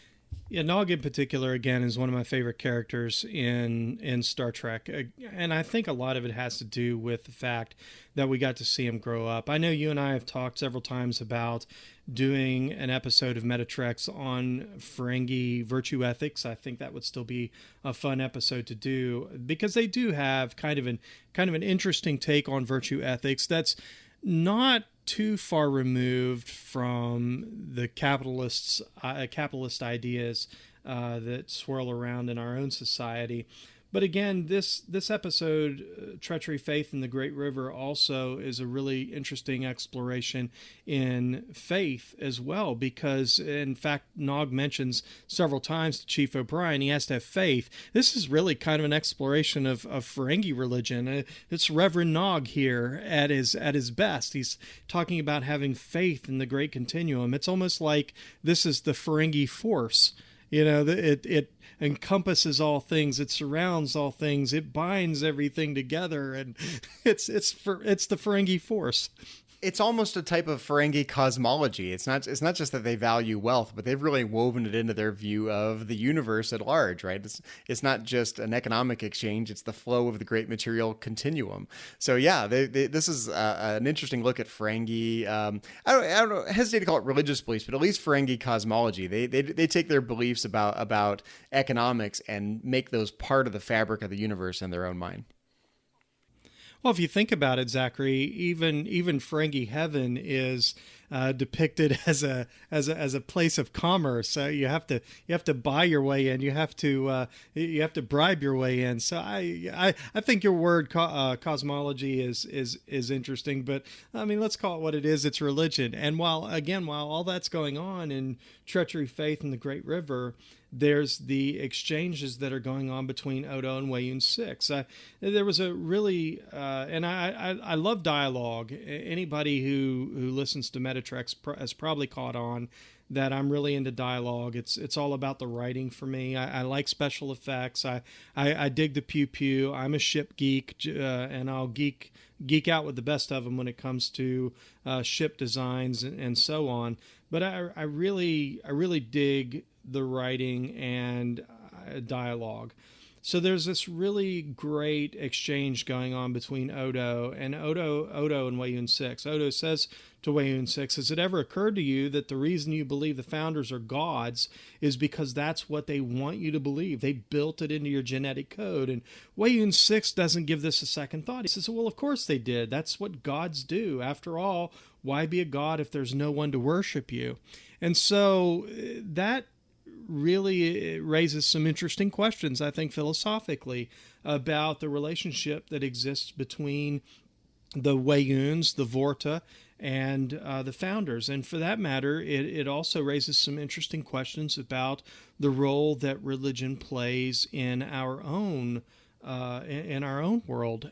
Yeah, Nog in particular, again, is one of my favorite characters in Star Trek. And I think a lot of it has to do with the fact that we got to see him grow up. I know you and I have talked several times about doing an episode of Metatrex on Ferengi virtue ethics. I think that would still be a fun episode to do, because they do have kind of an interesting take on virtue ethics that's not too far removed from the capitalist ideas that swirl around in our own society. But again, this episode, Treachery, Faith, and the Great River, also is a really interesting exploration in faith as well, because in fact, Nog mentions several times to Chief O'Brien he has to have faith. This is really kind of an exploration of Ferengi religion. It's Reverend Nog here at his best. He's talking about having faith in the great continuum. It's almost like this is the Ferengi force. It encompasses all things. It surrounds all things. It binds everything together, and it's the Ferengi force. It's almost a type of Ferengi cosmology. It's not just that they value wealth, but they've really woven it into their view of the universe at large, right? It's not just an economic exchange. It's the flow of the great material continuum. So yeah, this is an interesting look at Ferengi. I don't hesitate to call it religious beliefs, but at least Ferengi cosmology. They take their beliefs about economics and make those part of the fabric of the universe in their own mind. Well, if you think about it, Zachary, even Ferengi heaven is depicted as a place of commerce. You have to buy your way in. You have to bribe your way in. So I think your word cosmology is interesting, but I mean, let's call it what it is. It's religion. And while all that's going on in Treachery, Faith, and the Great River, there's the exchanges that are going on between Odo and Weyoun 6. There was a really, and I love dialogue. Anybody who listens to Metatrex has probably caught on that I'm really into dialogue. It's all about the writing for me. I like special effects. I dig the pew pew. I'm a ship geek, and I'll geek out with the best of them when it comes to ship designs and so on. But I really dig the writing and dialogue. So there's this really great exchange going on between Odo and Weyoun 6. Odo says to Weyoun 6, has it ever occurred to you that the reason you believe the founders are gods is because that's what they want you to believe? They built it into your genetic code. And Weyoun 6 doesn't give this a second thought. He says, well, of course they did. That's what gods do. After all, why be a god if there's no one to worship you? And so that really raises some interesting questions, I think, philosophically, about the relationship that exists between the Weyouns, the Vorta, and the founders. And for that matter, it also raises some interesting questions about the role that religion plays in our own world.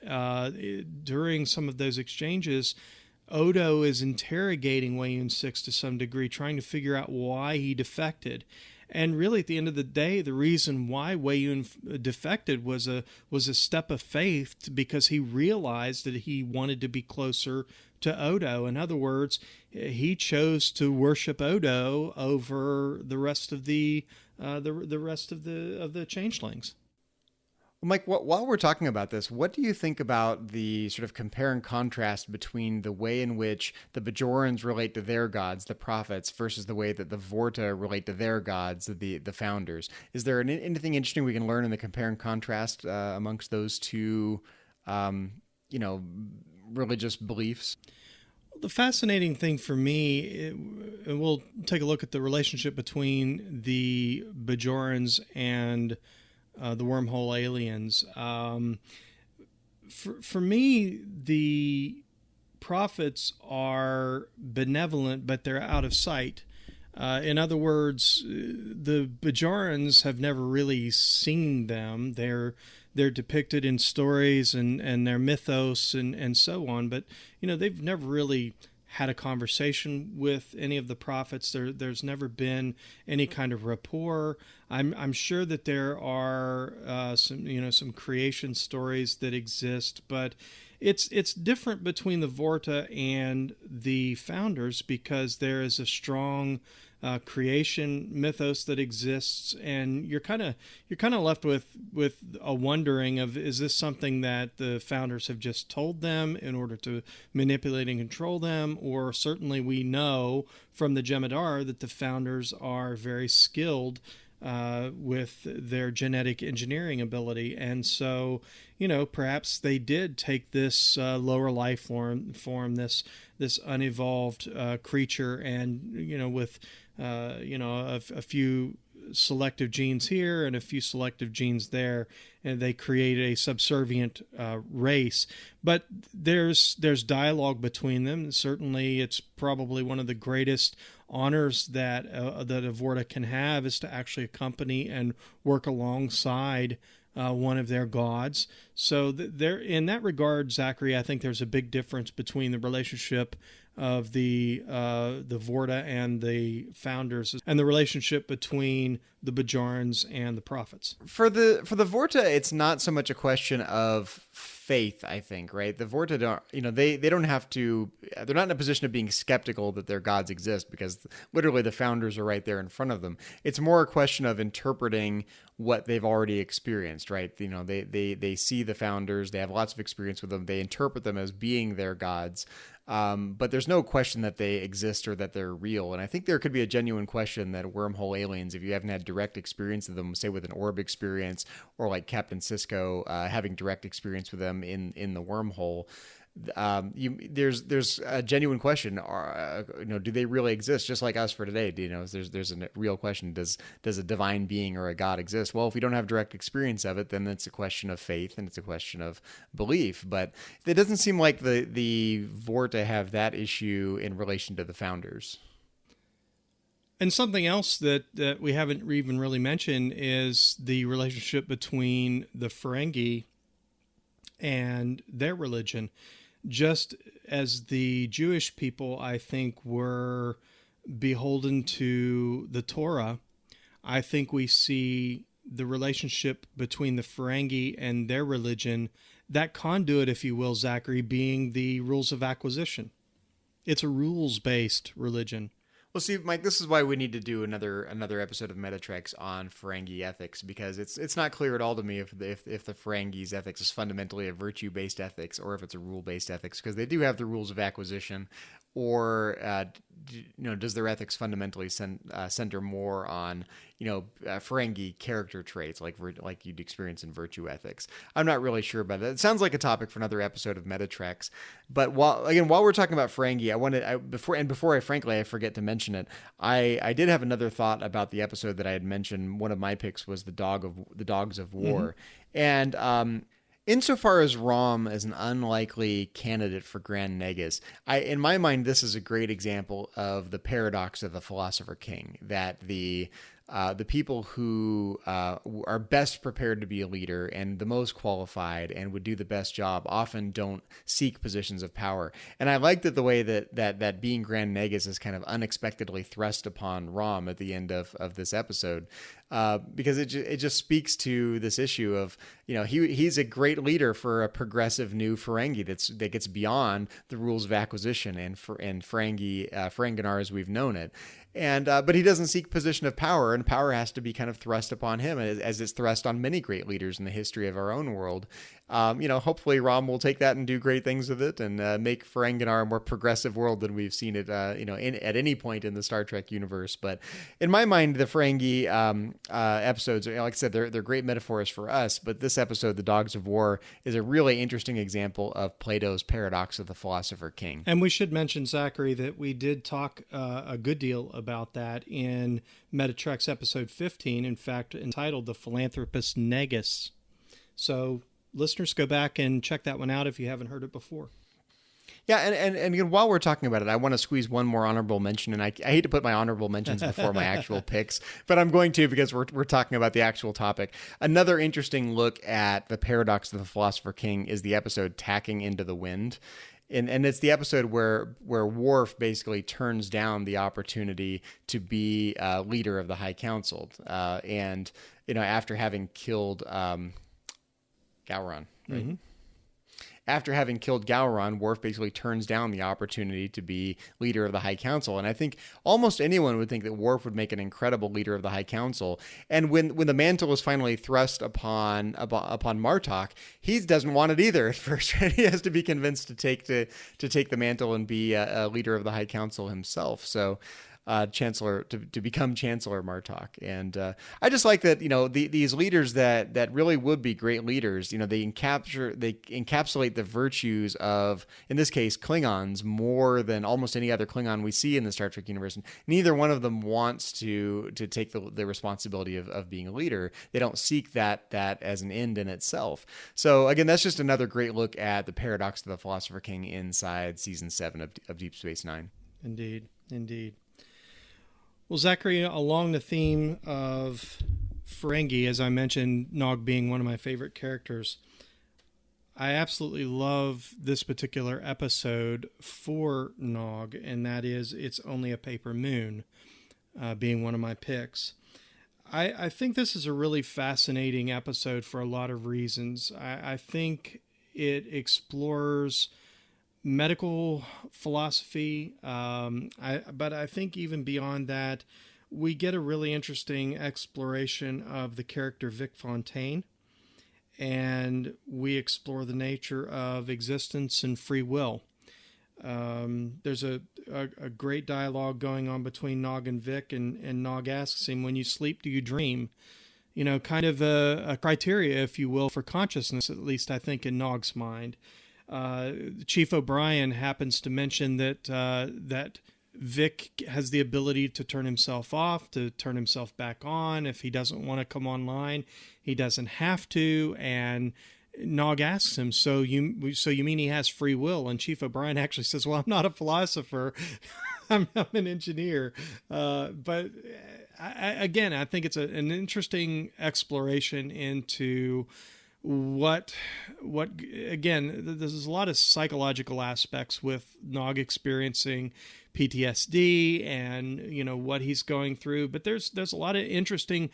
During some of those exchanges, Odo is interrogating Weyoun 6 to some degree, trying to figure out why he defected. And really, at the end of the day, the reason why Weyoun defected was a step of faith, because he realized that he wanted to be closer to Odo. In other words, he chose to worship Odo over the rest of the changelings. Well, Mike, while we're talking about this, what do you think about the sort of compare and contrast between the way in which the Bajorans relate to their gods, the prophets, versus the way that the Vorta relate to their gods, the founders? Is there anything interesting we can learn in the compare and contrast amongst those two, religious beliefs? The fascinating thing for me, and we'll take a look at the relationship between the Bajorans and the wormhole aliens. For me, the prophets are benevolent, but they're out of sight. In other words, the Bajorans have never really seen them. They're depicted in stories and their mythos and so on, but they've never really had a conversation with any of the prophets. There's never been any kind of rapport. I'm sure that there are some creation stories that exist, but it's different between the Vorta and the founders, because there is a strong creation mythos that exists, and you're kind of left with a wondering of, is this something that the founders have just told them in order to manipulate and control them? Or certainly we know from the Jem'Hadar that the founders are very skilled with their genetic engineering ability, and so perhaps they did take this lower life form, this unevolved creature, and with a few selective genes here and a few selective genes there, and they create a subservient race. But there's dialogue between them. Certainly, it's probably one of the greatest honors that a Vorta can have, is to actually accompany and work alongside one of their gods. So there, in that regard, Zachary, I think there's a big difference between the relationship of the Vorta and the founders, and the relationship between the Bajorans and the prophets. For the Vorta, it's not so much a question of faith, I think, right? The Vorta don't, they don't have to, they're not in a position of being skeptical that their gods exist, because literally the founders are right there in front of them. It's more a question of interpreting what they've already experienced, right? They see the founders, they have lots of experience with them, they interpret them as being their gods. But there's no question that they exist or that they're real. And I think there could be a genuine question that wormhole aliens, if you haven't had direct experience of them, say with an orb experience, or like Captain Sisko having direct experience with them in the wormhole, there's a genuine question. Do they really exist, just like us for today? There's a real question. Does a divine being or a god exist? Well, if we don't have direct experience of it, then it's a question of faith and it's a question of belief. But it doesn't seem like the Vorta have that issue in relation to the founders. And something else that we haven't even really mentioned is the relationship between the Ferengi and their religion. Just as the Jewish people, I think, were beholden to the Torah, I think we see the relationship between the Ferengi and their religion, that conduit, if you will, Zachary, being the rules of acquisition. It's a rules-based religion. Well, see, Mike, this is why we need to do another episode of Metatreks on Ferengi ethics, because it's not clear at all to me if the Ferengi's ethics is fundamentally a virtue-based ethics or if it's a rule-based ethics, because they do have the rules of acquisition, or does their ethics fundamentally center more on Ferengi character traits like you'd experience in virtue ethics? I'm not really sure about that. It sounds like a topic for another episode of Metatreks. But while we're talking about Ferengi, before I forget to mention it, I did have another thought about the episode that I had mentioned. One of my picks was the Dogs of War, and insofar as Rom is an unlikely candidate for Grand Negus, in my mind, this is a great example of the paradox of the Philosopher King, that the people who are best prepared to be a leader and the most qualified and would do the best job often don't seek positions of power. And I like that the way that being Grand Negus is kind of unexpectedly thrust upon Rom at the end of this episode. Because it just speaks to this issue of, he's a great leader for a progressive new Ferengi that gets beyond the rules of acquisition and Ferenginar as we've known it. And but he doesn't seek position of power, and power has to be kind of thrust upon him, as it's thrust on many great leaders in the history of our own world. Hopefully Rom will take that and do great things with it, and make Ferenginar a more progressive world than we've seen it, at any point in the Star Trek universe. But in my mind, the Ferengi episodes, like I said, they're great metaphors for us. But this episode, The Dogs of War, is a really interesting example of Plato's paradox of the Philosopher King. And we should mention, Zachary, that we did talk a good deal about that in Metatreks episode 15, in fact, entitled The Philanthropist Negus. So listeners, go back and check that one out if you haven't heard it before. Yeah, and again, while we're talking about it, I want to squeeze one more honorable mention, and I hate to put my honorable mentions before my actual picks, but I'm going to, because we're talking about the actual topic. Another interesting look at the paradox of the Philosopher King is the episode Tacking Into the Wind. And it's the episode where Worf basically turns down the opportunity to be leader of the High Council, and after having killed Gowron, right? Mm-hmm. After having killed Gowron, Worf basically turns down the opportunity to be leader of the High Council. And I think almost anyone would think that Worf would make an incredible leader of the High Council. And when the mantle is finally thrust upon Martok, he doesn't want it either at first. He has to be convinced to take the mantle and be a leader of the High Council himself. So Chancellor to become Chancellor Martok. And I just like that, these leaders that really would be great leaders, they encapsulate the virtues of, in this case, Klingons more than almost any other Klingon we see in the Star Trek universe. And neither one of them wants to take the responsibility of being a leader. They don't seek that as an end in itself. So again, that's just another great look at the paradox of the Philosopher King inside season 7 of Deep Space Nine. Indeed. Well, Zachary, along the theme of Ferengi, as I mentioned, Nog being one of my favorite characters, I absolutely love this particular episode for Nog, and that is It's Only a Paper Moon, being one of my picks. I think this is a really fascinating episode for a lot of reasons. I think it explores medical philosophy, but I think even beyond that, we get a really interesting exploration of the character Vic Fontaine, and we explore the nature of existence and free will. There's a great dialogue going on between Nog and Vic, and Nog asks him, when you sleep, do you dream? Kind of a criteria, if you will, for consciousness, at least I think in Nog's mind. Chief O'Brien happens to mention that Vic has the ability to turn himself off, to turn himself back on. If he doesn't want to come online, he doesn't have to. And Nog asks him, so you mean he has free will? And Chief O'Brien actually says, well, I'm not a philosopher. I'm an engineer. But I think it's an interesting exploration into what again, there's a lot of psychological aspects with Nog experiencing PTSD and what he's going through, but there's a lot of interesting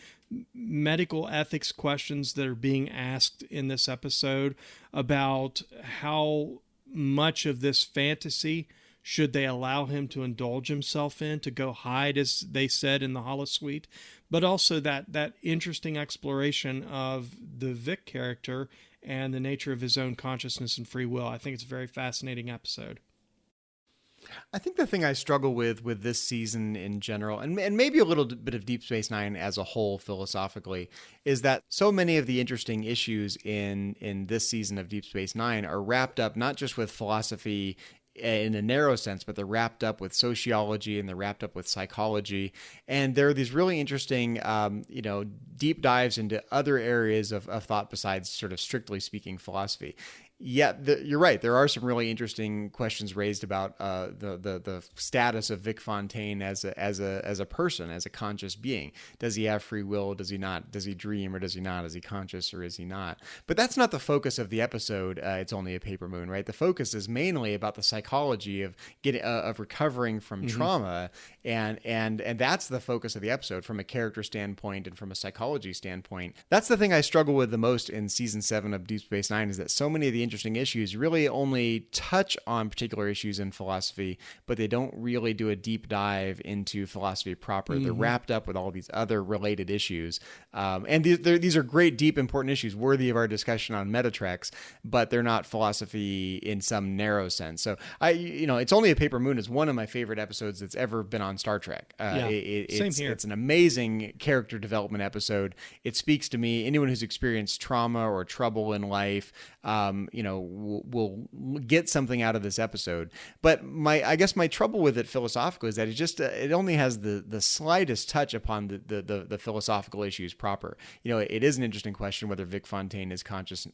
medical ethics questions that are being asked in this episode about how much of this fantasy should they allow him to indulge himself in, to go hide, as they said in the Holosuite, but also that interesting exploration of the Vic character and the nature of his own consciousness and free will. I think it's a very fascinating episode. I think the thing I struggle with this season in general, and maybe a little bit of Deep Space Nine as a whole philosophically, is that so many of the interesting issues in this season of Deep Space Nine are wrapped up not just with philosophy in a narrow sense, but they're wrapped up with sociology and they're wrapped up with psychology. And there are these really interesting, deep dives into other areas of thought besides sort of strictly speaking philosophy. Yeah, you're right. There are some really interesting questions raised about the status of Vic Fontaine as a person, as a conscious being. Does he have free will? Does he not? Does he dream or does he not? Is he conscious or is he not? But that's not the focus of the episode. It's Only a Paper Moon, right? The focus is mainly about the psychology of recovering from trauma, and that's the focus of the episode from a character standpoint and from a psychology standpoint. That's the thing I struggle with the most in season 7 of Deep Space Nine, is that so many of the interesting issues really only touch on particular issues in philosophy, but they don't really do a deep dive into philosophy proper. They're wrapped up with all these other related issues. And these are great, deep, important issues worthy of our discussion on Metatreks, but they're not philosophy in some narrow sense. So It's Only a Paper Moon is one of my favorite episodes that's ever been on Star Trek. Same here. It's an amazing character development episode. It speaks to me. Anyone who's experienced trauma or trouble in life, will get something out of this episode. But I guess my trouble with it philosophically is that it only has the slightest touch upon the philosophical issues proper. It is an interesting question whether Vic Fontaine is conscious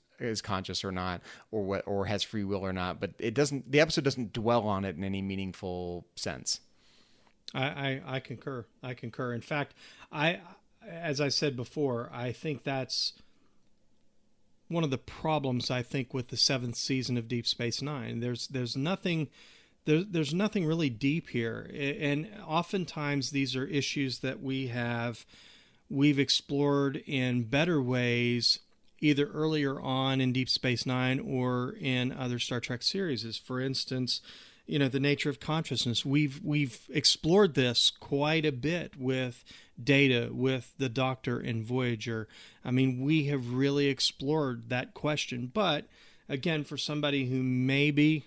or not, or has free will or not. But the episode doesn't dwell on it in any meaningful sense. I concur. In fact, as I said before, I think that's one of the problems, I think, with the 7th season of Deep Space Nine. There's nothing really deep here, and oftentimes these are issues that we've explored in better ways, either earlier on in Deep Space Nine or in other Star Trek series. For instance, the nature of consciousness. We've explored this quite a bit with Data, with the Doctor and Voyager. I mean, we have really explored that question. But again, for somebody who maybe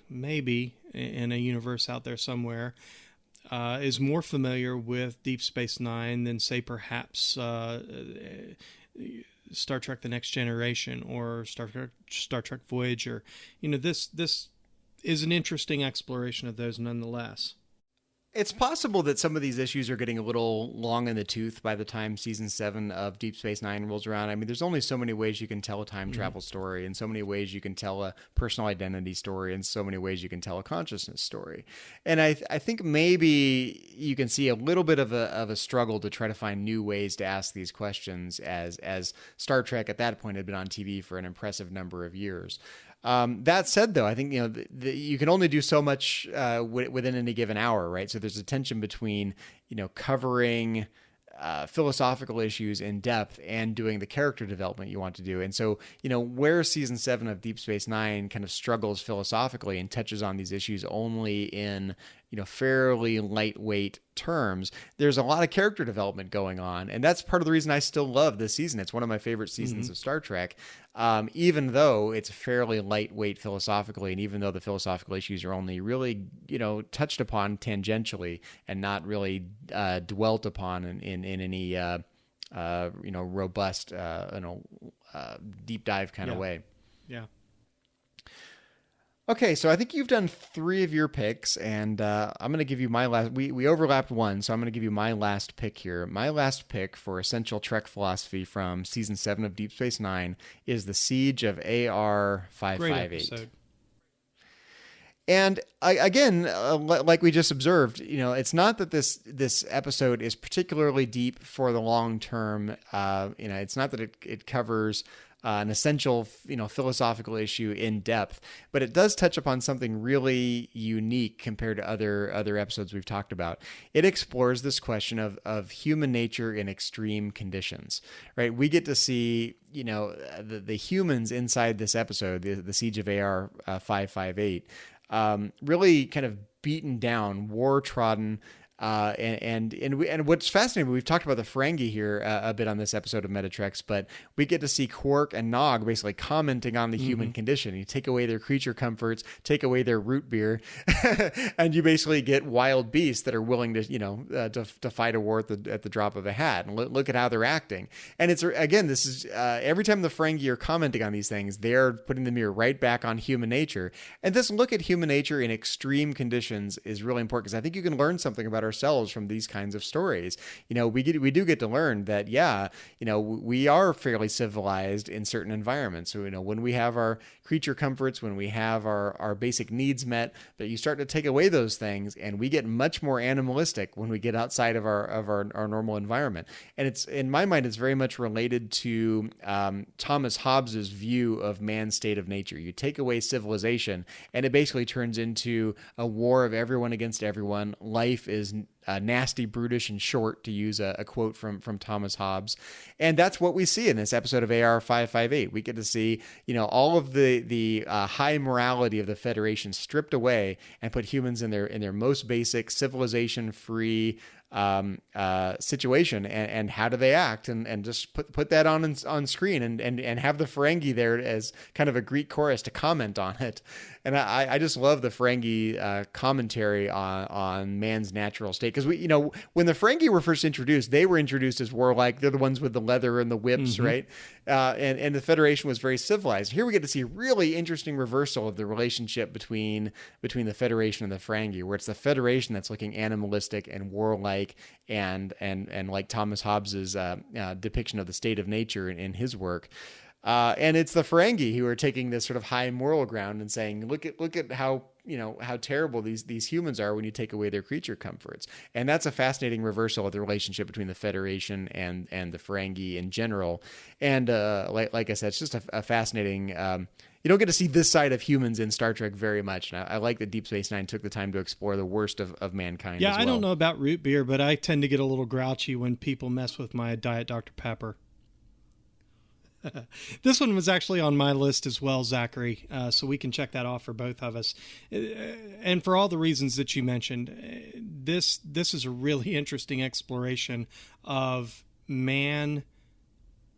in a universe out there somewhere is more familiar with Deep Space Nine than, say, perhaps Star Trek: The Next Generation or Star Trek Voyager. This is an interesting exploration of those nonetheless. It's possible that some of these issues are getting a little long in the tooth by the time season 7 of Deep Space Nine rolls around. I mean, there's only so many ways you can tell a time travel story, and so many ways you can tell a personal identity story, and so many ways you can tell a consciousness story. And I think maybe you can see a little bit of a struggle to try to find new ways to ask these questions as Star Trek at that point had been on TV for an impressive number of years. That said, though, I think, you can only do so much within any given hour, right? So there's a tension between, covering philosophical issues in depth and doing the character development you want to do. And so, where season 7 of Deep Space Nine kind of struggles philosophically and touches on these issues only in, fairly lightweight terms, there's a lot of character development going on. And that's part of the reason I still love this season. It's one of my favorite seasons of Star Trek, even though it's fairly lightweight philosophically, and even though the philosophical issues are only really, touched upon tangentially and not really dwelt upon in any, robust, deep dive kind of way. Yeah. Okay, so I think you've done 3 of your picks, and I'm going to give you my last. We overlapped one, so I'm going to give you my last pick here. My last pick for essential Trek philosophy from season 7 of Deep Space Nine is The Siege of AR 558. Great episode. And again, like we just observed, it's not that this episode is particularly deep for the long term. It's not that it covers an essential, philosophical issue in depth, but it does touch upon something really unique compared to other episodes we've talked about. It explores this question of human nature in extreme conditions, right? We get to see, the humans inside this episode, the Siege of AR 558, really kind of beaten down, war-trodden. And what's fascinating, we've talked about the Ferengi here a bit on this episode of Metatrex, but we get to see Quark and Nog basically commenting on the human condition. You take away their creature comforts, take away their root beer, and you basically get wild beasts that are willing to, to fight a war at the drop of a hat. And look at how they're acting. And it's, again, this is every time the Ferengi are commenting on these things, they're putting the mirror right back on human nature. And this look at human nature in extreme conditions is really important, because I think you can learn something about ourselves from these kinds of stories. We do get to learn that, we are fairly civilized in certain environments. So, when we have our creature comforts, when we have our basic needs met, that you start to take away those things, and we get much more animalistic when we get outside of our normal environment. And it's, in my mind, it's very much related to Thomas Hobbes's view of man's state of nature. You take away civilization, and it basically turns into a war of everyone against everyone. Life is nasty, brutish, and short, to use a quote from Thomas Hobbes. And that's what we see in this episode of AR 558. We get to see, all of the high morality of the Federation stripped away and put humans in their most basic civilization-free situation, and how do they act, and just put that on screen, and have the Ferengi there as kind of a Greek chorus to comment on it. And I just love the Ferengi commentary on man's natural state, because when the Ferengi were first introduced, they were introduced as warlike. They're the ones with the leather and the whips, right? And the Federation was very civilized. Here we get to see a really interesting reversal of the relationship between the Federation and the Ferengi, where it's the Federation that's looking animalistic and warlike, and like Thomas Hobbes's depiction of the state of nature in his work. And it's the Ferengi who are taking this sort of high moral ground and saying, look at how terrible these humans are when you take away their creature comforts. And that's a fascinating reversal of the relationship between the Federation and the Ferengi in general. And like I said, it's just a fascinating. You don't get to see this side of humans in Star Trek very much. And I like that Deep Space Nine took the time to explore the worst of mankind. Yeah, as well. I don't know about root beer, but I tend to get a little grouchy when people mess with my Diet Dr. Pepper. This one was actually on my list as well, Zachary, so we can check that off for both of us. And for all the reasons that you mentioned, this is a really interesting exploration of man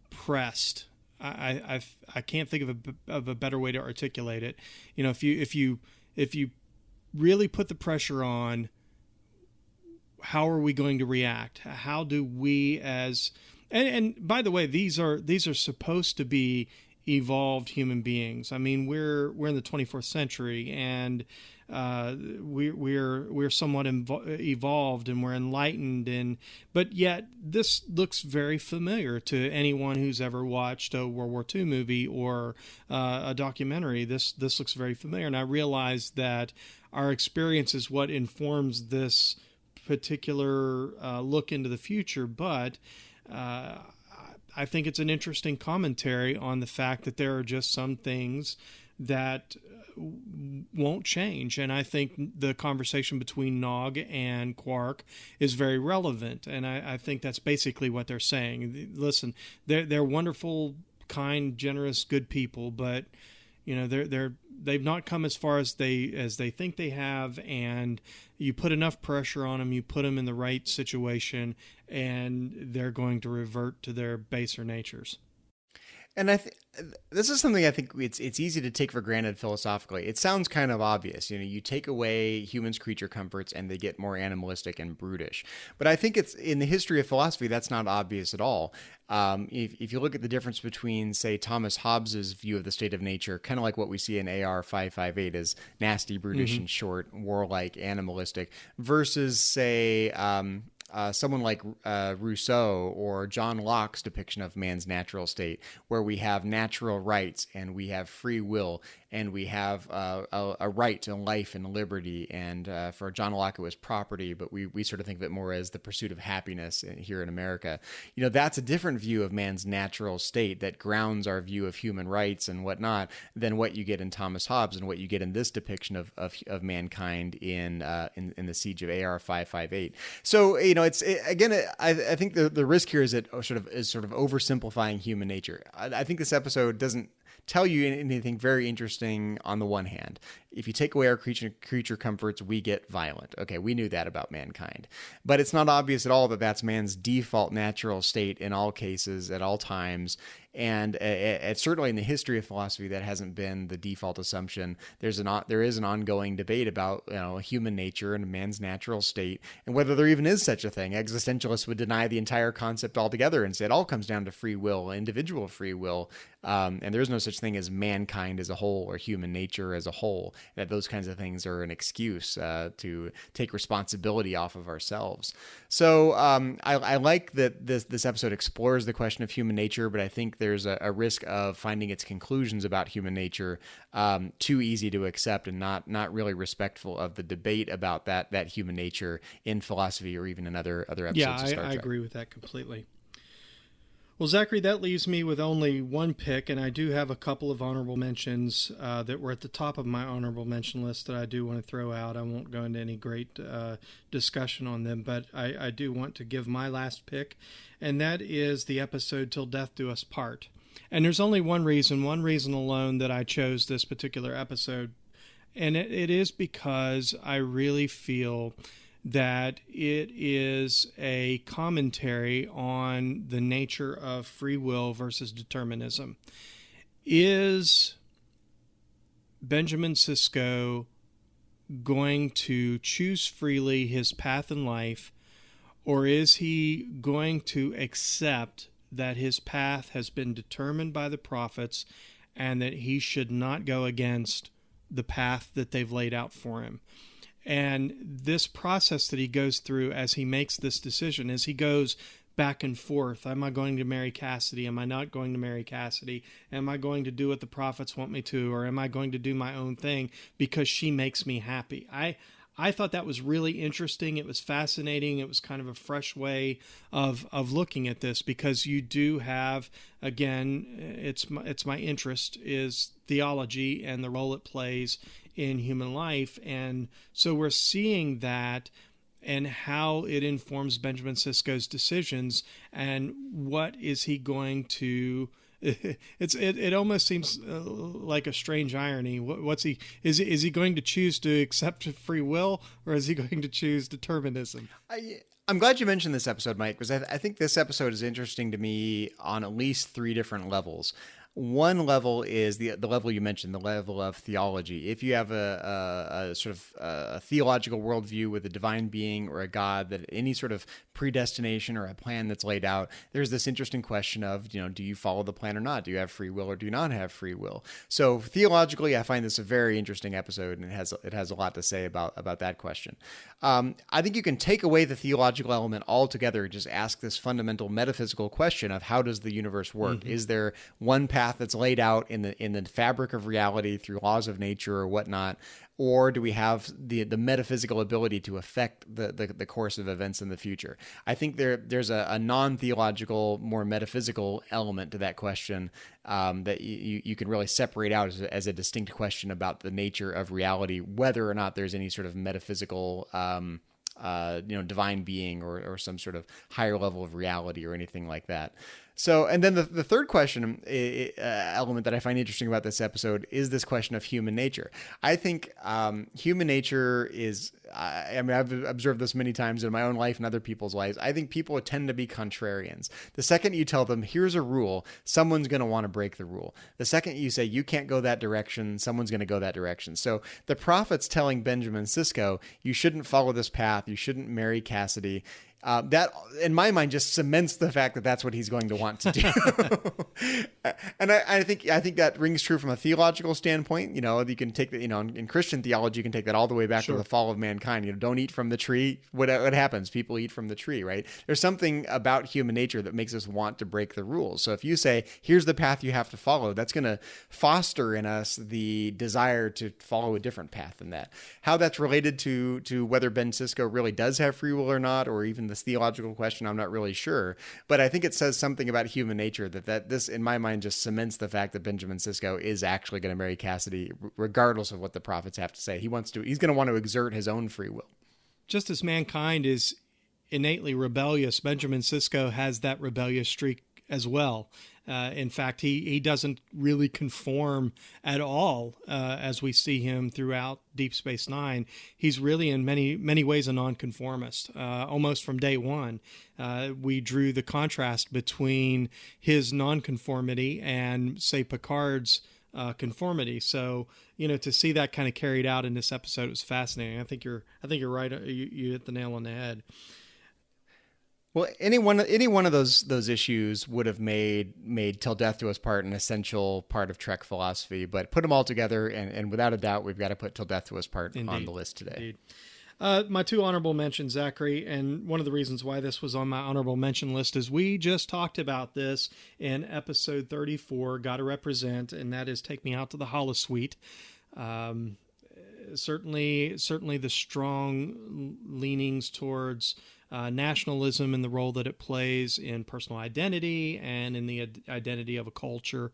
pressed. I can't think of a better way to articulate it. If you really put the pressure on, how are we going to react? How do we and by the way, these are supposed to be evolved human beings. I mean, we're in the 24th century, and we're somewhat evolved, and we're enlightened, but yet this looks very familiar to anyone who's ever watched a World War II movie or a documentary. This looks very familiar, and I realize that our experience is what informs this particular look into the future, but I think it's an interesting commentary on the fact that there are just some things that won't change. And I think the conversation between Nog and Quark is very relevant. And I think that's basically what they're saying. Listen, they're wonderful, kind, generous, good people, but they've not come as far as they think they have, and you put enough pressure on them, you put them in the right situation, and they're going to revert to their baser natures. And this is something I think it's easy to take for granted philosophically. It sounds kind of obvious. You take away humans' creature comforts and they get more animalistic and brutish. But I think it's in the history of philosophy, that's not obvious at all. If you look at the difference between, say, Thomas Hobbes's view of the state of nature, kind of like what we see in AR 558 as nasty, brutish, and short, warlike, animalistic, versus, say, someone like Rousseau or John Locke's depiction of man's natural state, where we have natural rights and we have free will and we have a right to life and liberty. And for John Locke, it was property, but we sort of think of it more as the pursuit of happiness here in America. That's a different view of man's natural state that grounds our view of human rights and whatnot than what you get in Thomas Hobbes and what you get in this depiction of mankind in the Siege of AR 558. So, I think the risk here is sort of oversimplifying human nature. I think this episode doesn't tell you anything very interesting on the one hand. If you take away our creature comforts, we get violent. Okay, we knew that about mankind. But it's not obvious at all that that's man's default natural state in all cases, at all times. And certainly in the history of philosophy, that hasn't been the default assumption. There is an ongoing debate about human nature and man's natural state, and whether there even is such a thing. Existentialists would deny the entire concept altogether and say it all comes down to free will, individual free will, and there is no such thing as mankind as a whole or human nature as a whole. That those kinds of things are an excuse to take responsibility off of ourselves. So I like that this episode explores the question of human nature, but I think there's a risk of finding its conclusions about human nature too easy to accept and not really respectful of the debate about that human nature in philosophy or even in other episodes of Star Trek. I agree with that completely. Well, Zachary, that leaves me with only one pick, and I do have a couple of honorable mentions that were at the top of my honorable mention list that I do want to throw out. I won't go into any great discussion on them, but I do want to give my last pick, and that is the episode Til Death Do Us Part. And there's only one reason alone that I chose this particular episode, and it is because I really feel that it is a commentary on the nature of free will versus determinism. Is Benjamin Sisko going to choose freely his path in life, or is he going to accept that his path has been determined by the prophets and that he should not go against the path that they've laid out for him? And this process that he goes through as he makes this decision, as he goes back and forth, am I going to marry Cassidy? Am I not going to marry Cassidy? Am I going to do what the prophets want me to? Or am I going to do my own thing because she makes me happy? I thought that was really interesting. It was fascinating. It was kind of a fresh way of looking at this, because you do have, again, it's my interest is theology and the role it plays in human life. And so we're seeing that and how it informs Benjamin Sisko's decisions, and what is he going to it almost seems like a strange irony. Is he going to choose to accept free will, or is he going to choose determinism? I'm glad you mentioned this episode, Mike, because I think this episode is interesting to me on at least three different levels. One level is the level you mentioned, the level of theology. If you have a sort of a theological worldview with a divine being or a God, that any sort of predestination or a plan that's laid out, there's this interesting question of, do you follow the plan or not? Do you have free will or do you not have free will? So theologically, I find this a very interesting episode, and it has a lot to say about that question. I think you can take away the theological element altogether and just ask this fundamental metaphysical question of how does the universe work? Is there one path that's laid out in the fabric of reality through laws of nature or whatnot, or do we have the metaphysical ability to affect the course of events in the future? I think there's a non-theological, more metaphysical element to that question that you can really separate out as a distinct question about the nature of reality, whether or not there's any sort of metaphysical divine being or some sort of higher level of reality or anything like that. So, and then the third question element that I find interesting about this episode is this question of human nature. I think human nature is, I've observed this many times in my own life and other people's lives. I think people tend to be contrarians. The second you tell them, here's a rule, someone's going to want to break the rule. The second you say, you can't go that direction, someone's going to go that direction. So the prophet's telling Benjamin Sisko, you shouldn't follow this path, you shouldn't marry Cassidy. That, in my mind, just cements the fact that that's what he's going to want to do. And I think that rings true from a theological standpoint. You can take that, in Christian theology, you can take that all the way back to the fall of mankind. Don't eat from the tree. What happens? People eat from the tree, right? There's something about human nature that makes us want to break the rules. So if you say, here's the path you have to follow, that's going to foster in us the desire to follow a different path than that. How that's related to whether Ben Sisko really does have free will or not, or even this theological question, I'm not really sure, but I think it says something about human nature that this, in my mind, just cements the fact that Benjamin Sisko is actually going to marry Cassidy, regardless of what the prophets have to say. He's going to want to exert his own free will. Just as mankind is innately rebellious, Benjamin Sisko has that rebellious streak as well. In fact, he doesn't really conform at all as we see him throughout Deep Space Nine. He's really in many ways a nonconformist, almost from day one. We drew the contrast between his nonconformity and, say, Picard's conformity. So, to see that kind of carried out in this episode was fascinating. I think you're right. You hit the nail on the head. Well, any one of those issues would have made Til Death Do Us part an essential part of Trek philosophy, but put them all together, and without a doubt, we've got to put Til Death Do Us part on the list today. Indeed. My two honorable mentions, Zachary, and one of the reasons why this was on my honorable mention list is we just talked about this in episode 34, Gotta Represent, and that is Take Me Out to the Holosuite. Certainly the strong leanings towards nationalism and the role that it plays in personal identity and in the identity of a culture.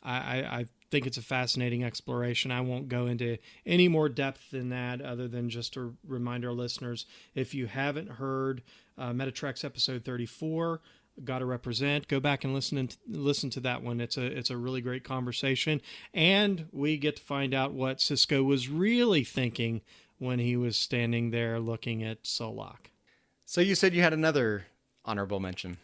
I think it's a fascinating exploration. I won't go into any more depth than that other than just to remind our listeners, if you haven't heard Metatrex episode 34, Gotta Represent, go back and listen to that one. It's a really great conversation, and we get to find out what Sisko was really thinking when he was standing there looking at Solak. So you said you had another honorable mention.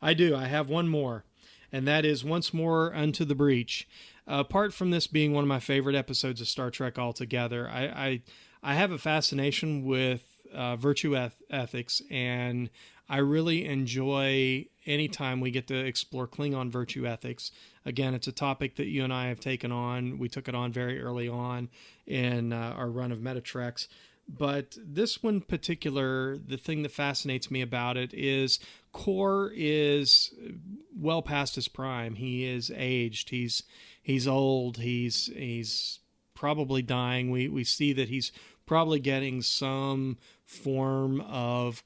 I do. I have one more, and that is Once More Unto the Breach. Apart from this being one of my favorite episodes of Star Trek altogether, I have a fascination with virtue ethics, and I really enjoy any time we get to explore Klingon virtue ethics. Again, it's a topic that you and I have taken on. We took it on very early on in our run of Metatrex. But this one particular, the thing that fascinates me about it is Kor is well past his prime. He is aged. He's old. He's probably dying. We see that he's probably getting some form of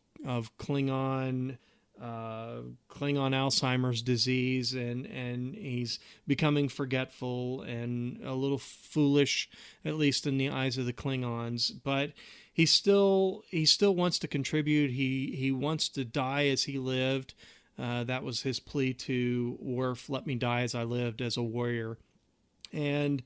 Klingon Alzheimer's disease, and he's becoming forgetful and a little foolish, at least in the eyes of the Klingons. But he still wants to contribute. He wants to die as he lived. That was his plea to Worf: "Let me die as I lived as a warrior." And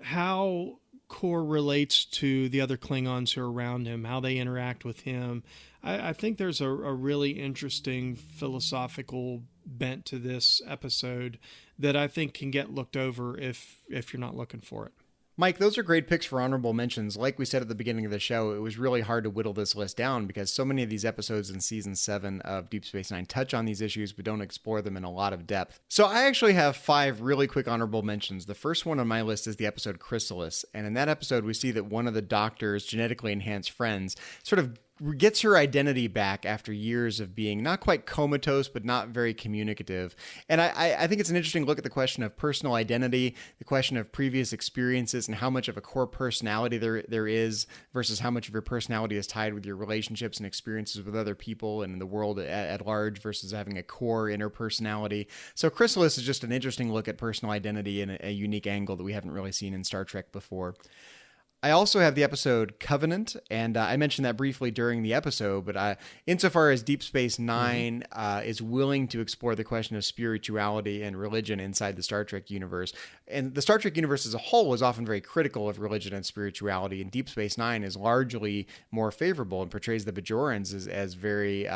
how Kor relates to the other Klingons who are around him, how they interact with him. I think there's a really interesting philosophical bent to this episode that I think can get looked over if you're not looking for it. Mike, those are great picks for honorable mentions. Like we said at the beginning of the show, it was really hard to whittle this list down because so many of these episodes in season 7 of Deep Space Nine touch on these issues but don't explore them in a lot of depth. So I actually have 5 really quick honorable mentions. The first one on my list is the episode Chrysalis. And in that episode, we see that one of the Doctor's genetically enhanced friends sort of gets her identity back after years of being not quite comatose, but not very communicative. And I think it's an interesting look at the question of personal identity, the question of previous experiences, and how much of a core personality there is versus how much of your personality is tied with your relationships and experiences with other people and in the world at large versus having a core inner personality. So Chrysalis is just an interesting look at personal identity in a unique angle that we haven't really seen in Star Trek before. I also have the episode Covenant, and I mentioned that briefly during the episode, but insofar as Deep Space Nine is willing to explore the question of spirituality and religion inside the Star Trek universe, and the Star Trek universe as a whole is often very critical of religion and spirituality, and Deep Space Nine is largely more favorable and portrays the Bajorans as very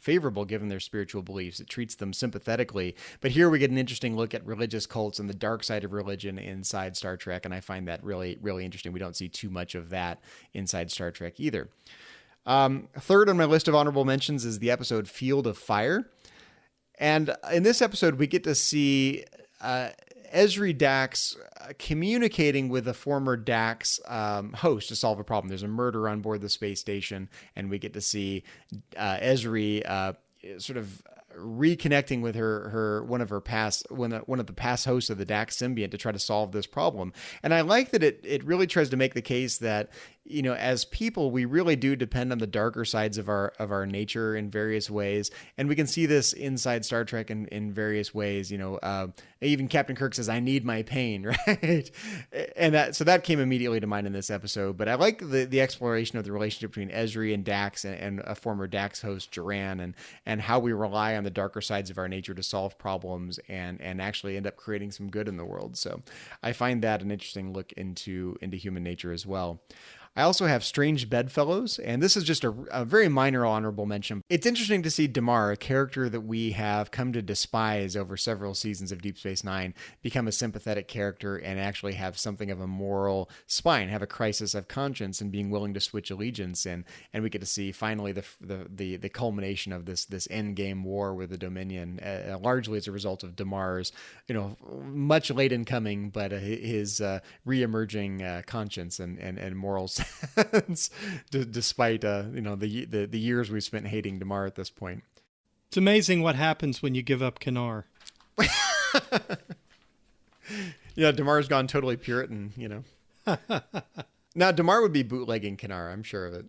favorable given their spiritual beliefs. It treats them sympathetically, but here we get an interesting look at religious cults and the dark side of religion inside Star Trek, and I find that really, really interesting. We don't see too much of that inside Star Trek either. Third on my list of honorable mentions is the episode Field of Fire. And in this episode, we get to see Ezri Dax communicating with a former Dax host to solve a problem. There's a murder on board the space station, and we get to see Ezri sort of reconnecting with one of the past hosts of the Dax symbiont to try to solve this problem. And I like that it really tries to make the case that, you know, as people, we really do depend on the darker sides of our nature in various ways. And we can see this inside Star Trek in various ways. You know, even Captain Kirk says, "I need my pain," right? And that came immediately to mind in this episode. But I like the exploration of the relationship between Ezri and Dax and a former Dax host, Duran, and how we rely on the darker sides of our nature to solve problems and actually end up creating some good in the world. So I find that an interesting look into human nature as well. I also have Strange Bedfellows, and this is just a very minor honorable mention. It's interesting to see Damar, a character that we have come to despise over several seasons of Deep Space Nine, become a sympathetic character and actually have something of a moral spine, have a crisis of conscience and being willing to switch allegiance. And we get to see finally the culmination of this end game war with the Dominion, largely as a result of Damar's, you know, much late in coming, but his re-emerging conscience and morals. Despite the years we've spent hating Damar at this point. It's amazing what happens when you give up Kanar. Yeah, Damar's gone totally Puritan, you know. Now Damar would be bootlegging Kanar, I'm sure of it.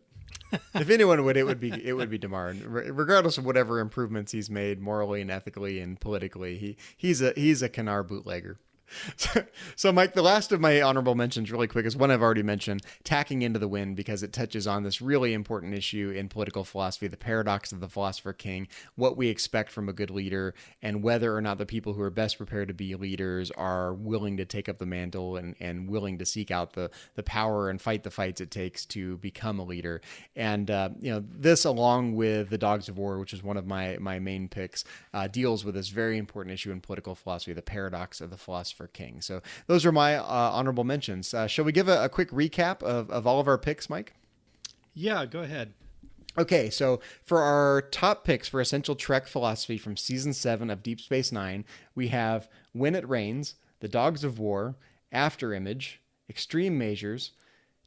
If anyone would, it would be Damar, regardless of whatever improvements he's made morally and ethically and politically. He's a Kanar bootlegger. So, Mike, the last of my honorable mentions really quick is one I've already mentioned, Tacking Into the Wind, because it touches on this really important issue in political philosophy, the paradox of the philosopher king, what we expect from a good leader, and whether or not the people who are best prepared to be leaders are willing to take up the mantle and willing to seek out the power and fight the fights it takes to become a leader. And, this, along with The Dogs of War, which is one of my main picks, deals with this very important issue in political philosophy, the paradox of the philosopher king. So those are my honorable mentions. Shall we give a quick recap of all of our picks, Mike? Yeah, go ahead. Okay, so for our top picks for Essential Trek Philosophy from Season 7 of Deep Space Nine, we have When It Rains, The Dogs of War, After Image, Extreme Measures,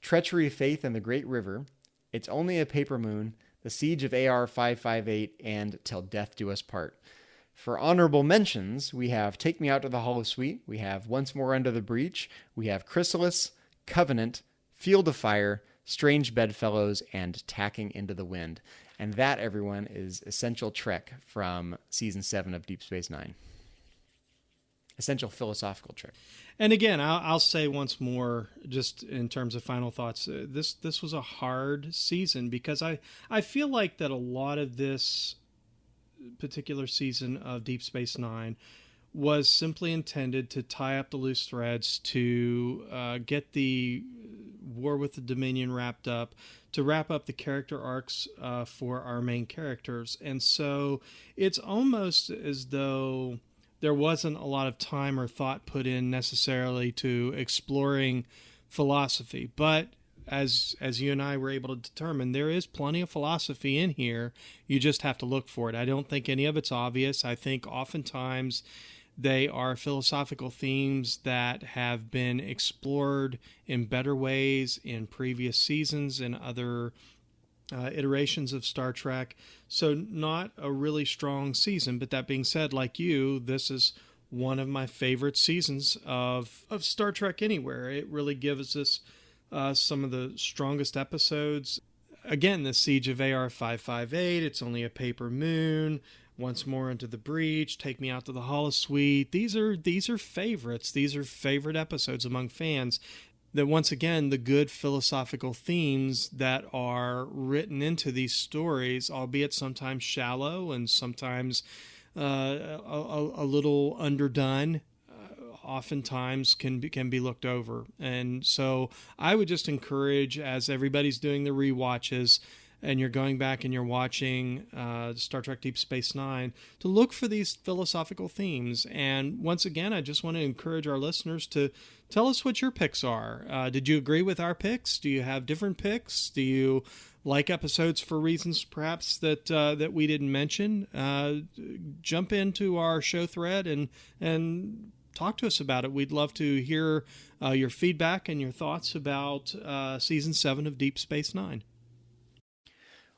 Treachery, Faith, and the Great River, It's Only a Paper Moon, The Siege of AR-558, and Till Death Do Us Part. For honorable mentions, we have Take Me Out to the Holosuite, we have Once More Under the Breach, we have Chrysalis, Covenant, Field of Fire, Strange Bedfellows, and Tacking Into the Wind. And that, everyone, is Essential Trek from Season 7 of Deep Space Nine. Essential Philosophical Trek. And again, I'll say once more, just in terms of final thoughts, this was a hard season because I feel like that a lot of this particular season of Deep Space Nine was simply intended to tie up the loose threads, to get the War with the Dominion wrapped up, to wrap up the character arcs for our main characters. And so it's almost as though there wasn't a lot of time or thought put in necessarily to exploring philosophy. But as you and I were able to determine, there is plenty of philosophy in here. You just have to look for it. I don't think any of it's obvious. I think oftentimes they are philosophical themes that have been explored in better ways in previous seasons and other iterations of Star Trek. So not a really strong season. But that being said, like you, this is one of my favorite seasons of Star Trek anywhere. It really gives us some of the strongest episodes. Again, the Siege of AR 558, It's Only a Paper Moon, Once More Into the Breach, Take Me Out to the Holosuite. These are favorites. These are favorite episodes among fans. That once again, the good philosophical themes that are written into these stories, albeit sometimes shallow and sometimes a little underdone, oftentimes can be looked over. And so I would just encourage, as everybody's doing the rewatches and you're going back and you're watching Star Trek Deep Space Nine, to look for these philosophical themes. And once again, I just want to encourage our listeners to tell us what your picks are. Did you agree with our picks? Do you have different picks? Do you like episodes for reasons perhaps that we didn't mention? Jump into our show thread and talk to us about it. We'd love to hear your feedback and your thoughts about Season 7 of Deep Space Nine.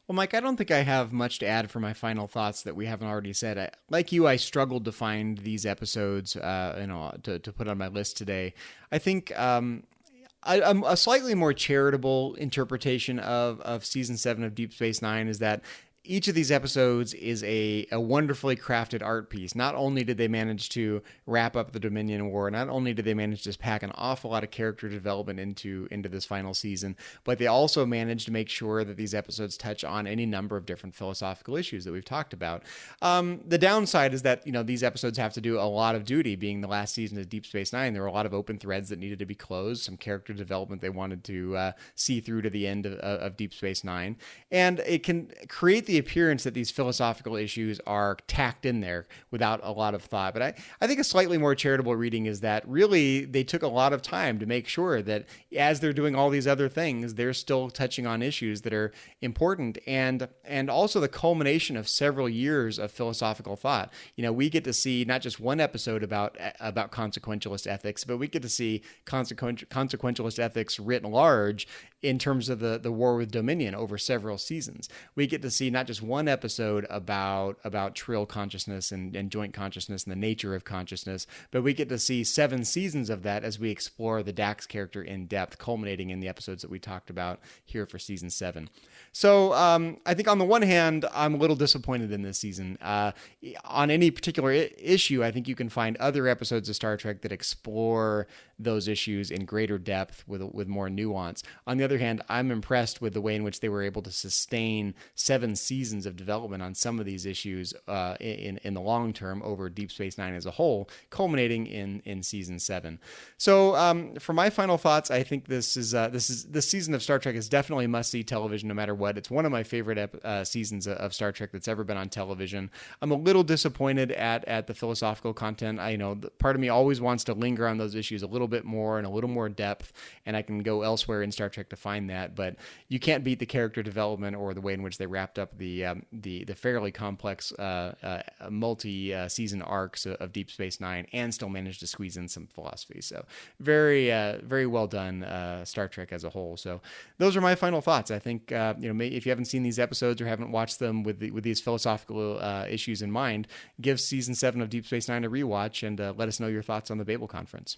Well, Mike, I don't think I have much to add for my final thoughts that we haven't already said. Like you, I struggled to find these episodes to put on my list today. I think I'm a slightly more charitable interpretation of Season 7 of Deep Space Nine is that each of these episodes is a wonderfully crafted art piece. Not only did they manage to wrap up the Dominion War, not only did they manage to pack an awful lot of character development into this final season, but they also managed to make sure that these episodes touch on any number of different philosophical issues that we've talked about. The downside is that, these episodes have to do a lot of duty. Being the last season of Deep Space Nine, there were a lot of open threads that needed to be closed, some character development they wanted to see through to the end of Deep Space Nine. And it can create the appearance that these philosophical issues are tacked in there without a lot of thought. But I think a slightly more charitable reading is that really they took a lot of time to make sure that as they're doing all these other things, they're still touching on issues that are important and also the culmination of several years of philosophical thought. We get to see not just one episode about consequentialist ethics, but we get to see consequentialist ethics writ large in terms of the war with Dominion over several seasons. We get to see not just one episode about trill consciousness and joint consciousness and the nature of consciousness, but we get to see 7 seasons of that as we explore the Dax character in depth, culminating in the episodes that we talked about here for Season 7. So I think on the one hand, I'm a little disappointed in this season. On any particular issue, I think you can find other episodes of Star Trek that explore those issues in greater depth with more nuance. On the other hand, I'm impressed with the way in which they were able to sustain 7 seasons of development on some of these issues in the long term over Deep Space Nine as a whole, culminating in Season 7. So for my final thoughts, I think this season of Star Trek is definitely must-see television no matter what. It's one of my favorite seasons of Star Trek that's ever been on television. I'm a little disappointed at the philosophical content. Part of me always wants to linger on those issues a little bit more and a little more depth, and I can go elsewhere in Star Trek to find that. But you can't beat the character development or the way in which they wrapped up the fairly complex multi-season arcs of Deep Space Nine and still managed to squeeze in some philosophy. So very very well done Star Trek as a whole. So those are my final thoughts. I think if you haven't seen these episodes or haven't watched them with these philosophical issues in mind, give Season 7 of Deep Space Nine a rewatch and let us know your thoughts on the Babel Conference.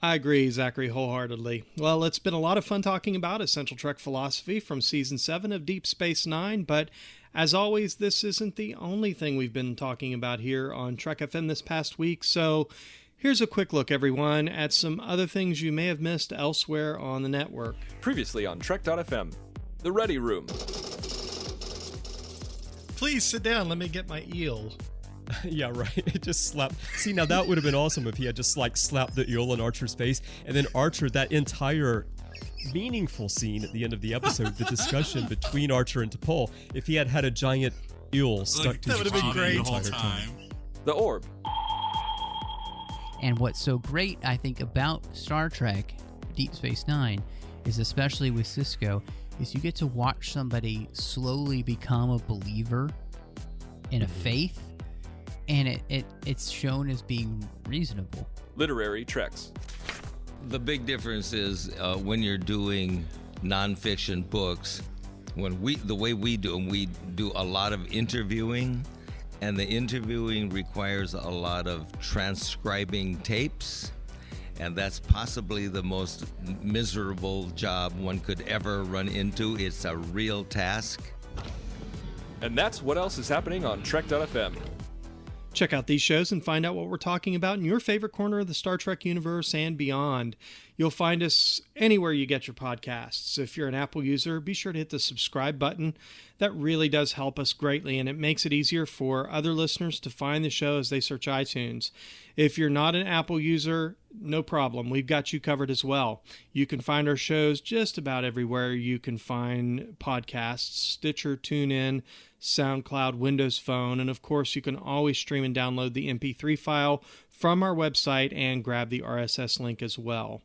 I agree, Zachary, wholeheartedly. Well, it's been a lot of fun talking about Essential Trek philosophy from Season 7 of Deep Space Nine, but as always, this isn't the only thing we've been talking about here on Trek FM this past week, so here's a quick look, everyone, at some other things you may have missed elsewhere on the network. Previously on Trek.fm, The Ready Room. Please sit down, let me get my eel. Yeah, right. It just slapped. See, now that would have been awesome if he had just slapped the eel on Archer's face, and then Archer, that entire meaningful scene at the end of the episode, the discussion between Archer and T'Pol, if he had had a giant eel stuck to his cheek the entire time. The Orb. And what's so great, I think, about Star Trek Deep Space Nine is, especially with Sisko, is you get to watch somebody slowly become a believer in a faith, and it's shown as being reasonable. Literary Treks. The big difference is when you're doing nonfiction books, the way we do them, we do a lot of interviewing, and the interviewing requires a lot of transcribing tapes, and that's possibly the most miserable job one could ever run into. It's a real task. And that's what else is happening on Trek.fm. Check out these shows and find out what we're talking about in your favorite corner of the Star Trek universe and beyond. You'll find us anywhere you get your podcasts. If you're an Apple user, be sure to hit the subscribe button. That really does help us greatly, and it makes it easier for other listeners to find the show as they search iTunes. If you're not an Apple user, no problem. We've got you covered as well. You can find our shows just about everywhere you can find podcasts: Stitcher, TuneIn, SoundCloud, Windows Phone, and of course you can always stream and download the MP3 file from our website and grab the RSS link as well.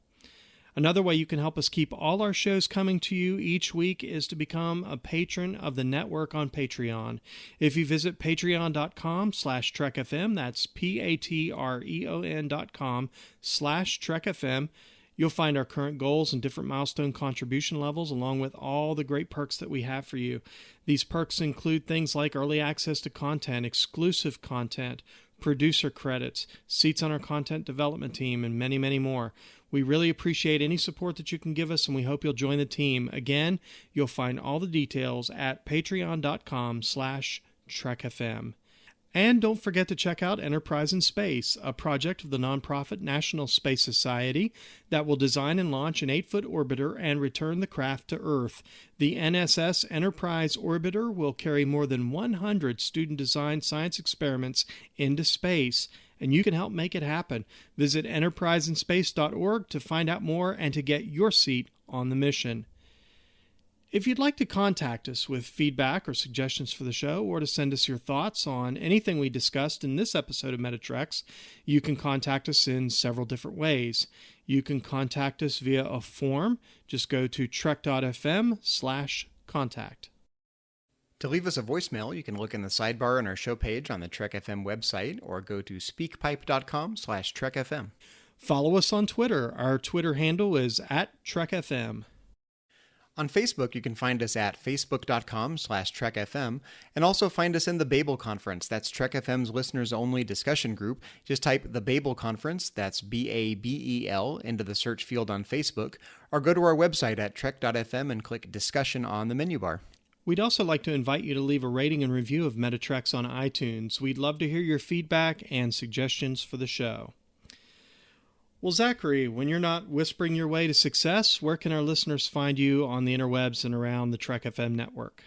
Another way you can help us keep all our shows coming to you each week is to become a patron of the network on Patreon. If you visit patreon.com/TrekFM, that's patreon.com/TrekFM, you'll find our current goals and different milestone contribution levels, along with all the great perks that we have for you. These perks include things like early access to content, exclusive content, producer credits, seats on our content development team, and many, many more. We really appreciate any support that you can give us, and we hope you'll join the team. Again, you'll find all the details at patreon.com/TrekFM. And don't forget to check out Enterprise in Space, a project of the nonprofit National Space Society that will design and launch an 8-foot orbiter and return the craft to Earth. The NSS Enterprise orbiter will carry more than 100 student-designed science experiments into space, and you can help make it happen. Visit enterpriseinspace.org to find out more and to get your seat on the mission. If you'd like to contact us with feedback or suggestions for the show, or to send us your thoughts on anything we discussed in this episode of Metatreks, you can contact us in several different ways. You can contact us via a form. Just go to trek.fm/contact. To leave us a voicemail, you can look in the sidebar on our show page on the Trek FM website, or go to speakpipe.com/TrekFM. Follow us on Twitter. Our Twitter handle is @TrekFM. On Facebook, you can find us at facebook.com/TrekFM, and also find us in the Babel Conference. That's Trek FM's listeners-only discussion group. Just type the Babel Conference, that's BABEL, into the search field on Facebook, or go to our website at trek.fm and click Discussion on the menu bar. We'd also like to invite you to leave a rating and review of Metatreks on iTunes. We'd love to hear your feedback and suggestions for the show. Well, Zachary, when you're not whispering your way to success, where can our listeners find you on the interwebs and around the Trek FM network?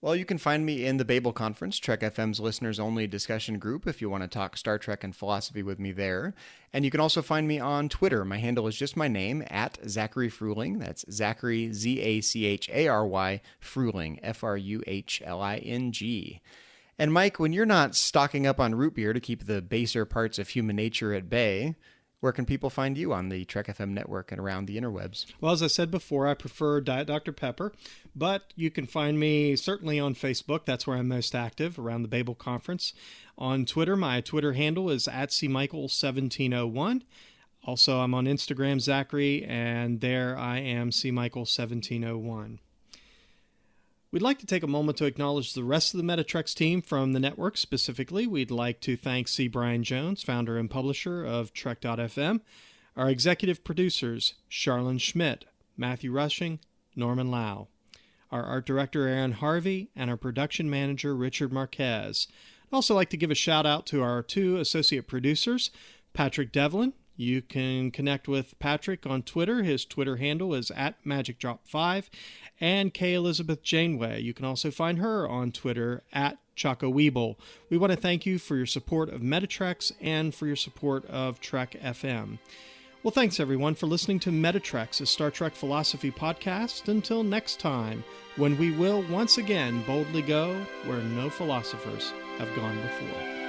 Well, you can find me in the Babel Conference, Trek FM's listeners-only discussion group, if you want to talk Star Trek and philosophy with me there. And you can also find me on Twitter. My handle is just my name, @Zachary Fruhling. That's Zachary, Z-A-C-H-A-R-Y, Fruhling, F-R-U-H-L-I-N-G. And Mike, when you're not stocking up on root beer to keep the baser parts of human nature at bay, where can people find you on the Trek FM network and around the interwebs? Well, as I said before, I prefer Diet Dr. Pepper, but you can find me certainly on Facebook. That's where I'm most active, around the Babel Conference. On Twitter, my Twitter handle is @CMichael1701. Also, I'm on Instagram, Zachary, and there I am, CMichael1701. We'd like to take a moment to acknowledge the rest of the Metatreks team from the network. Specifically, we'd like to thank C. Bryan Jones, founder and publisher of Trek.fm, our executive producers, Charlynn Schmiedt, Matthew Rushing, Norman Lau, our art director, Aaron Harvey, and our production manager, Richard Marquez. I'd also like to give a shout out to our 2 associate producers, Patrick Devlin. You can connect with Patrick on Twitter. His Twitter handle is @MagicDrop5. And K. Elizabeth Janeway. You can also find her on Twitter @ChocoWeeble. We want to thank you for your support of Metatreks and for your support of Trek FM. Well, thanks everyone for listening to Metatrex, a Star Trek philosophy podcast. Until next time, when we will once again boldly go where no philosophers have gone before.